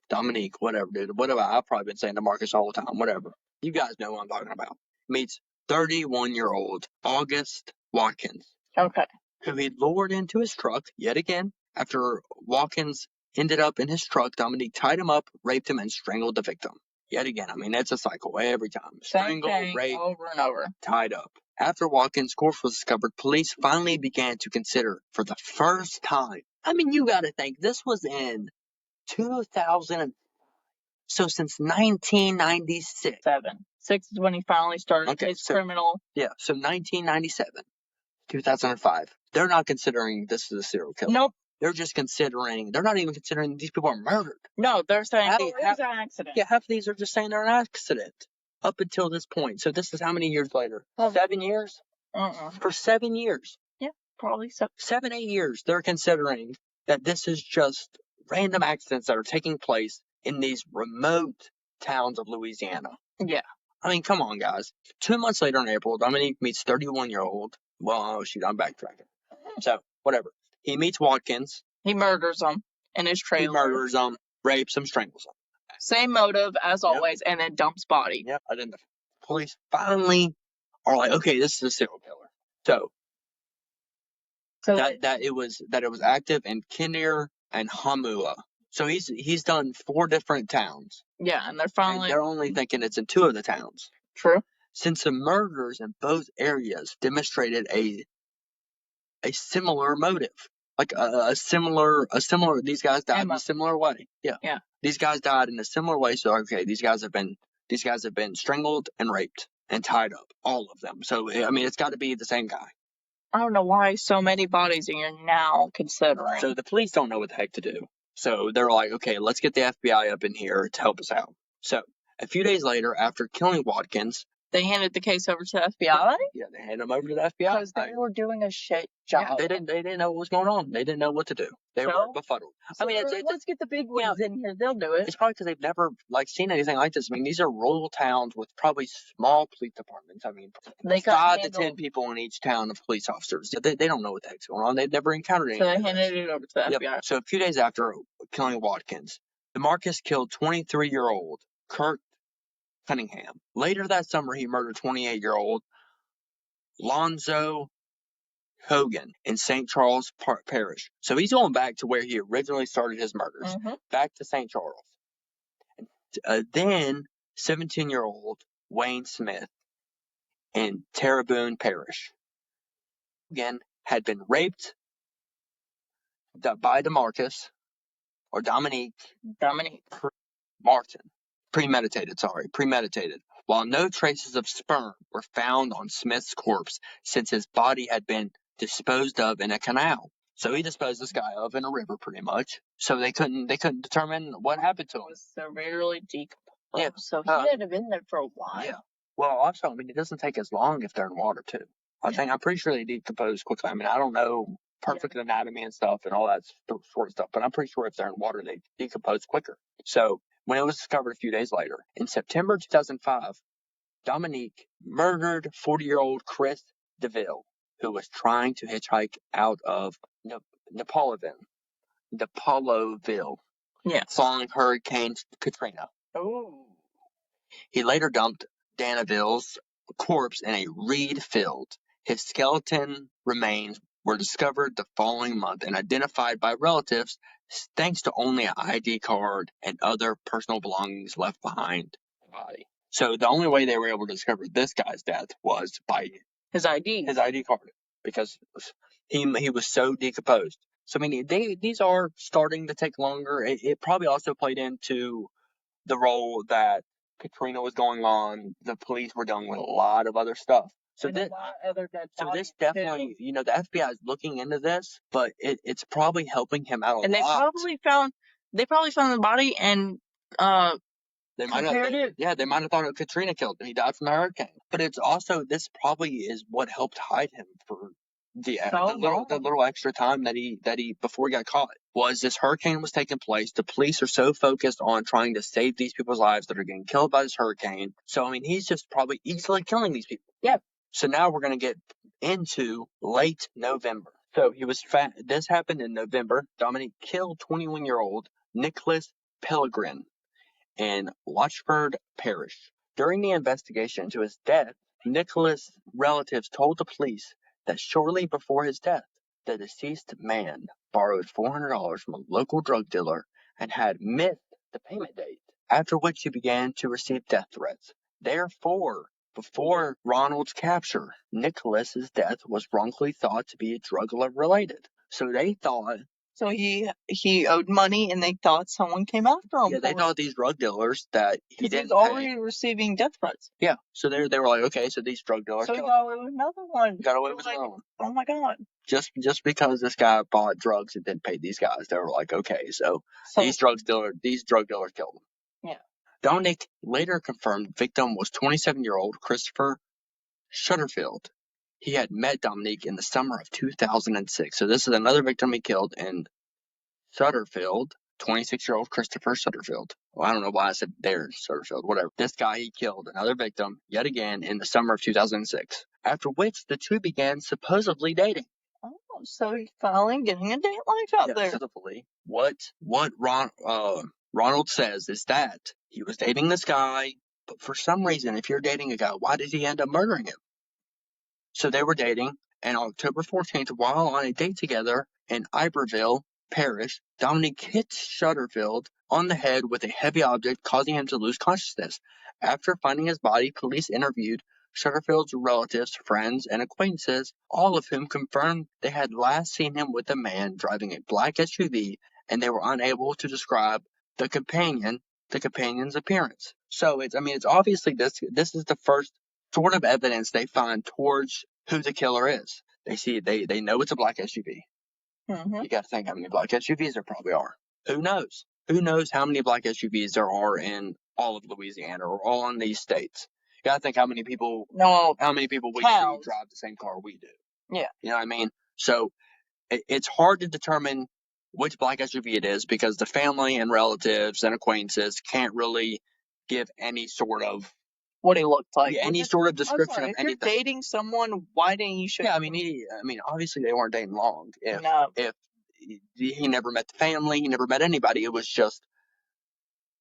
Dominique, whatever, dude. Whatever. I've probably been saying DeMarcus all the time. Whatever. You guys know what I'm talking about. Meets 31-year-old August Watkins. Okay. Who he lured into his truck yet again. After Watkins ended up in his truck, Dominique tied him up, raped him, and strangled the victim. Yet again, I mean, it's a cycle every time. Strangle, rape, over and over. Tied up. After Watkins' corpse was discovered, police finally began to consider, for the first time, I mean, you gotta think, this was in 2000, so since 1996. 6 is when he finally started his criminal. Yeah, so 1997, 2005. They're not considering this as a serial killer. Nope. They're just considering, they're not even considering these people are murdered. No, they're saying it was an accident. Yeah, half of these are just saying they're an accident up until this point. So this is how many years later? 7 years? For 7 years. Yeah, probably so. 7, 8 years, they're considering that this is just random accidents that are taking place in these remote towns of Louisiana. Yeah. I mean, come on, guys. 2 months later in April, Dominique meets 31-year-old. Well, oh, shoot, I'm backtracking. So, whatever. He meets Watkins. He murders him in his trailer. He murders him, rapes him, strangles him. Same motive as always, and then dumps body. Yep. And then the police finally are like, okay, this is a serial killer. So that it was active in Kinnear and Hamua. So he's done 4 different towns. Yeah, and they're only thinking it's in 2 of the towns. True. Since the murders in both areas demonstrated a similar motive, like a similar. These guys died in a similar way. Yeah. Yeah. These guys died in a similar way. So okay, these guys have been strangled and raped and tied up, all of them. So I mean, it's got to be the same guy. I don't know why so many bodies are you now considering. So the police don't know what the heck to do. So they're like, okay, let's get the FBI up in here to help us out. So a few days later, after killing Watkins, they handed the case over to the FBI? Yeah, they handed him over to the FBI. Because they were doing a shit job. Yeah, they didn't know what was going on. They didn't know what to do. They were befuddled. So I mean, let's get the big wigs in here. They'll do it. It's probably because they've never seen anything like this. I mean, these are rural towns with probably small police departments. I mean, 5 to 10 people in each town of police officers. They don't know what the heck's going on. They've never encountered anything. So they handed it over to the FBI. Yep. So a few days after killing Watkins, DeMarcus killed 23-year-old Kurt Cunningham. Later that summer, he murdered 28-year-old Lonzo Hogan in St. Charles Parish. So he's going back to where he originally started his murders, back to St. Charles. Then 17-year-old Wayne Smith in Terrebonne Parish. Again, had been raped by Dominique Martin. Premeditated. While no traces of sperm were found on Smith's corpse since his body had been disposed of in a canal. So he disposed this guy of in a river pretty much. So they couldn't determine what happened to him. It was severely decomposed. Yeah. So he had been there for a while. Yeah. Well, also, I mean, it doesn't take as long if they're in water too. I'm pretty sure they decompose quickly. I mean, I don't know perfect anatomy and stuff and all that sort of stuff, but I'm pretty sure if they're in water, they decompose quicker. So when it was discovered a few days later, in September 2005, Dominique murdered 40-year-old Chris DeVille, who was trying to hitchhike out of Napoleonville, following Hurricane Katrina. Oh. He later dumped Danville's corpse in a reed field. His skeleton remains were discovered the following month and identified by relatives thanks to only an ID card and other personal belongings left behind the body. So the only way they were able to discover this guy's death was by his ID card, because he was so decomposed. So I mean, these are starting to take longer. It probably also played into the role that Katrina was going on. The police were dealing with a lot of other stuff. So this definitely, the FBI is looking into this, but it's probably helping him out a lot. And they probably found the body and they might have thought Katrina killed him. He died from the hurricane. But it's also, this probably is what helped hide him for the little extra time that he before he got caught. Was this hurricane was taking place. The police are so focused on trying to save these people's lives that are getting killed by this hurricane. So I mean, he's just probably easily killing these people. Yeah. So now we're going to get into late November. So this happened in November. Dominique killed 21-year-old Nicholas Pellegrin in Watchford Parish. During the investigation into his death, Nicholas' relatives told the police that shortly before his death, the deceased man borrowed $400 from a local drug dealer and had missed the payment date, after which he began to receive death threats. Therefore, before Ronald's capture, Nicholas's death was wrongfully thought to be drug-related. So they thought... So he owed money, and they thought someone came after him. Yeah, they thought these drug dealers that he didn't he's already receiving death threats. Yeah, so they were like, okay, so these drug dealers... So he got away with another one. Got away with another one. Oh my God. Just because this guy bought drugs and didn't pay these guys, they were like, okay, so these drug dealers killed him. Yeah. Dominique later confirmed victim was 27-year-old Christopher Shutterfield. He had met Dominique in the summer of 2006. So this is another victim he killed in Shutterfield. 26-year-old Christopher Shutterfield. Well, I don't know why I said there, Shutterfield, whatever. This guy, he killed another victim yet again in the summer of 2006, after which the two began supposedly dating. Oh, so he's finally getting a date life out there. Supposedly. What Ronald says is that he was dating this guy, but for some reason, if you're dating a guy, why did he end up murdering him? So they were dating, and on October 14th, while on a date together in Iberville Parish, Dominique hit Shutterfield on the head with a heavy object, causing him to lose consciousness. After finding his body, police interviewed Shutterfield's relatives, friends, and acquaintances, all of whom confirmed they had last seen him with a man driving a black SUV, and they were unable to describe the companion's appearance. So it's obviously this is the first sort of evidence they find towards who the killer is. They know it's a black SUV. Mm-hmm. You got to think how many black SUVs there probably are. Who knows? Who knows how many black SUVs there are in all of Louisiana or all in these states? You got to think how many people we see drive the same car we do. Yeah. You know what I mean? So it's hard to determine which black SUV it is because the family and relatives and acquaintances can't really give any sort of what he looked like. Any sort of description of if anything. If you're dating someone, why didn't you show? Yeah, obviously they weren't dating long. If he never met the family, he never met anybody. It was just,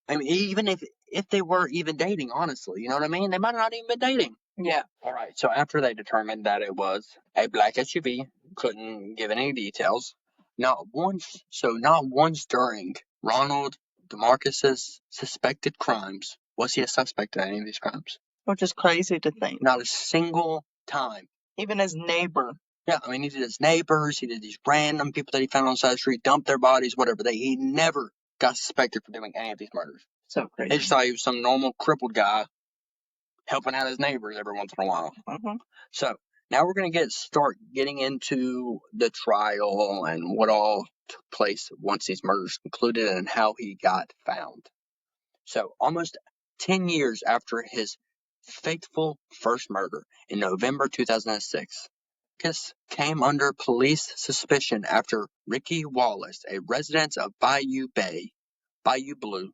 even if they were even dating, honestly, you know what I mean? They might not even been dating. Yeah. All right. So after they determined that it was a black SUV, couldn't give any details. Not once during Ronald DeMarcus's suspected crimes was he a suspect in any of these crimes. Which is crazy to think. Not a single time. Even his neighbor. Yeah, he did his neighbors, he did these random people that he found on the side of the street, dumped their bodies, whatever. He never got suspected for doing any of these murders. So crazy. They just thought he was some normal crippled guy helping out his neighbors every once in a while. Mm-hmm. So now we're going to start getting into the trial and what all took place once these murders concluded and how he got found. So almost 10 years after his fateful first murder in November 2006, Marcus came under police suspicion after Ricky Wallace, a resident of Bayou Blue,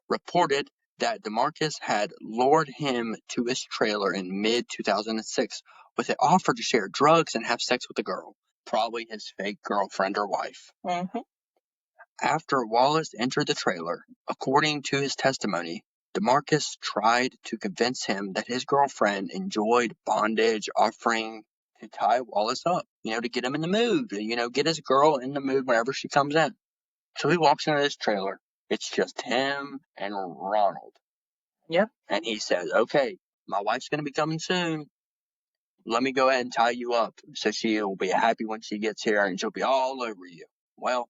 reported that DeMarcus had lured him to his trailer in mid-2006 with an offer to share drugs and have sex with a girl, probably his fake girlfriend or wife. Mm-hmm. After Wallace entered the trailer, according to his testimony, DeMarcus tried to convince him that his girlfriend enjoyed bondage, offering to tie Wallace up, to get him in the mood, get his girl in the mood whenever she comes in. So he walks into this trailer. It's just him and Ronald. Yep. And he says, okay, my wife's going to be coming soon. Let me go ahead and tie you up so she'll be happy when she gets here and she'll be all over you. Well,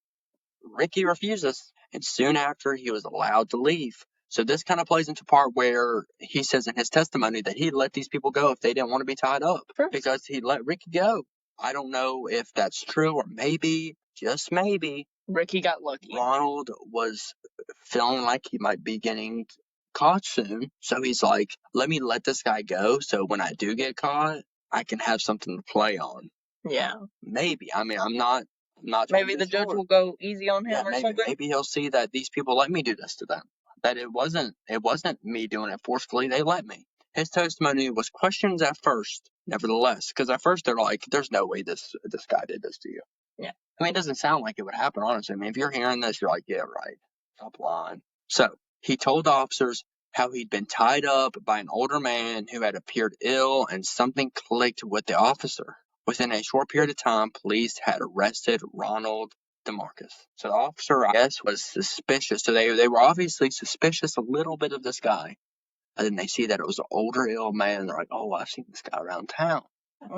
Ricky refuses, and soon after he was allowed to leave. So this kind of plays into part where he says in his testimony that he'd let these people go if they didn't want to be tied up, because he let Ricky go. I don't know if that's true, or maybe, just maybe, Ricky got lucky. Ronald was feeling like he might be getting caught soon, so he's like, let me let this guy go so when I do get caught, I can have something to play on. Yeah. Maybe. I'm not maybe the judge will go easy on him or something. Maybe he'll see that these people let me do this to them. That it wasn't me doing it forcefully. They let me. His testimony was questions at first, nevertheless, because at first they're like, "There's no way this guy did this to you." Yeah. It doesn't sound like it would happen, honestly. If you're hearing this, you're like, "Yeah, right." Top line. So he told officers how he'd been tied up by an older man who had appeared ill, and something clicked with the officer. Within a short period of time, police had arrested Ronald DeMarcus. So the officer, I guess, was suspicious. So they were obviously suspicious a little bit of this guy. And then they see that it was an older, ill man. And they're like, oh, I've seen this guy around town.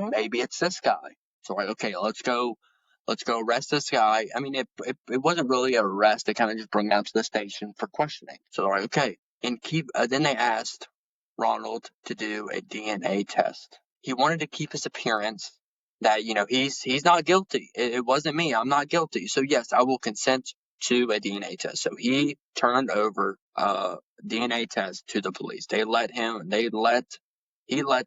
Maybe it's this guy. So like, okay, let's go arrest this guy. I mean, it wasn't really an arrest. They kind of just brought him out to the station for questioning. So they're like, okay, and then they asked Ronald to do a DNA test. He wanted to keep his appearance that, he's not guilty. It wasn't me. I'm not guilty. So yes, I will consent to a DNA test. So he turned over DNA test to the police. He let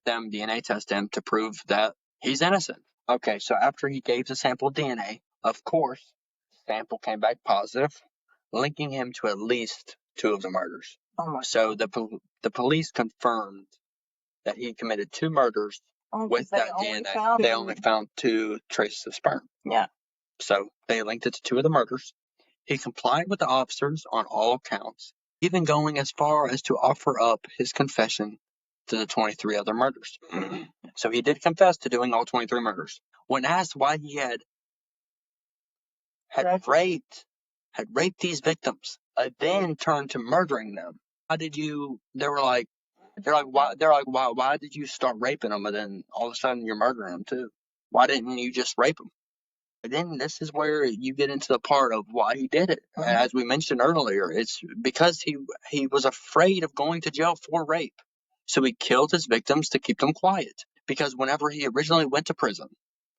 them DNA test him to prove that he's innocent. Okay, so after he gave the sample DNA, of course, the sample came back positive, linking him to at least 2 of the murders. So the police confirmed that he committed 2 murders with that DNA. They only found 2 traces of sperm. Yeah. So they linked it to 2 of the murders. He complied with the officers on all counts, even going as far as to offer up his confession to the 23 other murders. So he did confess to doing all 23 murders. When asked why he had raped these victims, then turned to murdering them, why did you start raping them and then all of a sudden you're murdering them too? Why didn't you just rape them? And then this is where you get into the part of why he did it. As we mentioned earlier, it's because he was afraid of going to jail for rape. So he killed his victims to keep them quiet. Because whenever he originally went to prison,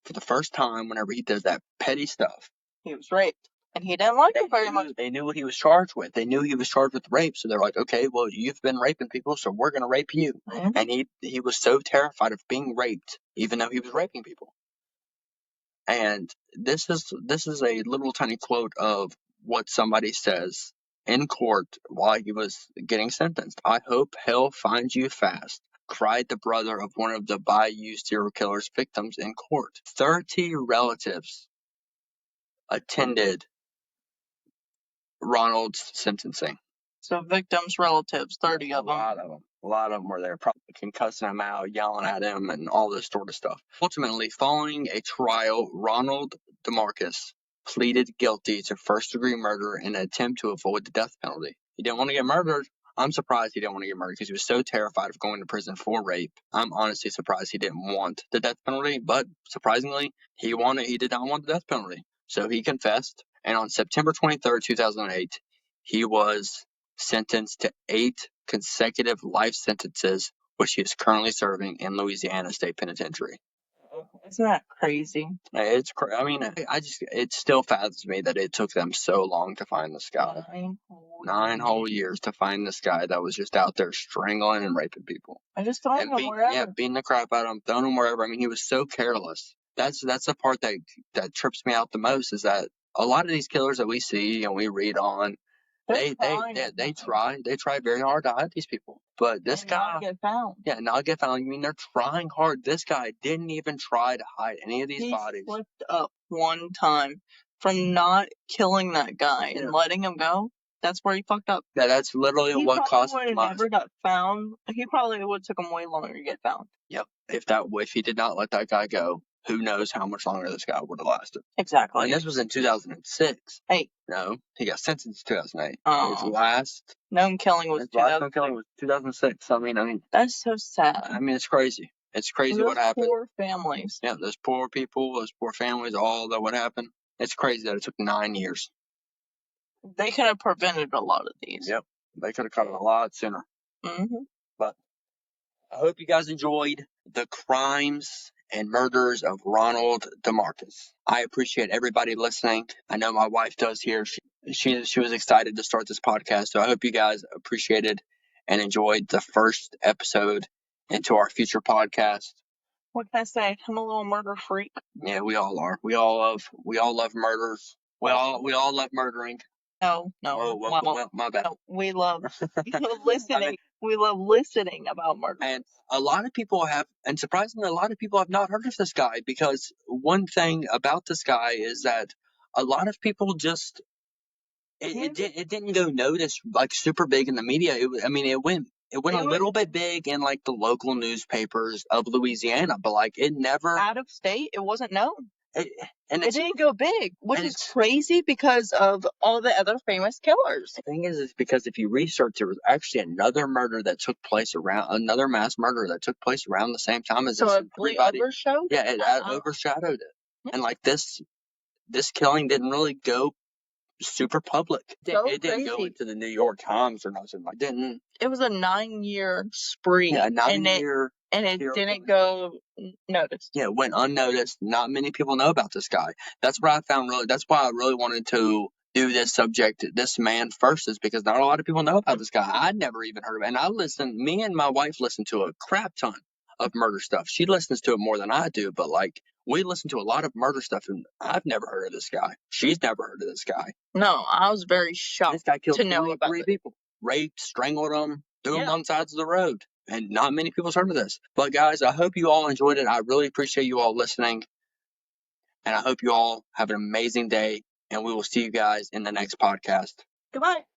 for the first time, whenever he did that petty stuff, he was raped. And he didn't like it very much. They knew what he was charged with. They knew he was charged with rape. So they're like, okay, well, you've been raping people, so we're going to rape you. Mm-hmm. And he was so terrified of being raped, even though he was raping people. And this is a little tiny quote of what somebody says in court while he was getting sentenced. I hope hell finds you fast, cried the brother of one of the Bayou serial killer's victims in court. 30 relatives attended Ronald's sentencing. So victims' relatives, 30 of them. A lot of them were there, probably cussing him out, yelling at him, and all this sort of stuff. Ultimately, following a trial, Ronald DeMarcus pleaded guilty to first-degree murder in an attempt to avoid the death penalty. He didn't want to get murdered. I'm surprised he didn't want to get murdered because he was so terrified of going to prison for rape. I'm honestly surprised he didn't want the death penalty, but surprisingly, he did not want the death penalty. So he confessed, and on September 23rd, 2008, he was sentenced to 8 consecutive life sentences, which he is currently serving in Louisiana State Penitentiary. Isn't that crazy? It's I mean, it still fathers me that it took them so long to find this guy. 9 whole years to find this guy that was just out there strangling and raping people. I just throwing him wherever. Yeah, beating the crap out of him, throwing him wherever. I mean, he was so careless. That's the part that trips me out the most, is that a lot of these killers that we see and we read on, they try very hard to hide these people. But this guy not get found. Yeah, not get found. I mean, they're trying hard. This guy didn't even try to hide any of these bodies. He slipped up one time from not killing that guy and letting him go. That's where he fucked up. Yeah, that's literally what cost him. He probably never got found. He probably would have took him way longer to get found. Yep. If he did not let that guy go, who knows how much longer this guy would have lasted. Exactly. And this was in 2006. 8. No, he got sentenced in 2008. Oh. His last known killing was 2006. I mean, that's so sad. I mean, it's crazy. It's crazy what happened. Poor families. Yeah, those poor people, those poor families, all that what happened. It's crazy that it took 9 years. They could have prevented a lot of these. Yep, they could have caught it a lot sooner. Mm-hmm. But I hope you guys enjoyed the crimes and murders of Ronald DeMarcus. I appreciate everybody listening. I know my wife does here. She was excited to start this podcast, so I hope you guys appreciated and enjoyed the first episode into our future podcast. What can I say? I'm a little murder freak. Yeah, we all are. We all love murders. We all love murdering. No. Well, my bad. No, we love listening. We love listening about murder. And a lot of people have, and surprisingly, a lot of people have not heard of this guy, because one thing about this guy is that a lot of people just It didn't go noticed like super big in the media. It went a little bit big in like the local newspapers of Louisiana, but like it never out of state, it wasn't known. it, It didn't go big, which is crazy because of all the other famous killers. The thing is because if you research, there was actually another mass murder that took place around the same time as So this. it really overshadowed? Yeah, it overshadowed it. And like this killing didn't really go super public. It didn't go into the New York Times or nothing. Like didn't. It was a 9-year spree. Yeah, a 9-year. And it didn't go noticed. Yeah, it went unnoticed. Not many people know about this guy. That's what I found that's why I really wanted to do this subject, this man first, is because not a lot of people know about this guy. I'd never even heard of it. And me and my wife listen to a crap ton of murder stuff. She listens to it more than I do, but like we listen to a lot of murder stuff and I've never heard of this guy. She's never heard of this guy. No, I was very shocked. This guy killed to know about three people. Raped, strangled them, threw them on sides of the road. And not many people's heard of this. But guys, I hope you all enjoyed it. I really appreciate you all listening. And I hope you all have an amazing day. And we will see you guys in the next podcast. Goodbye.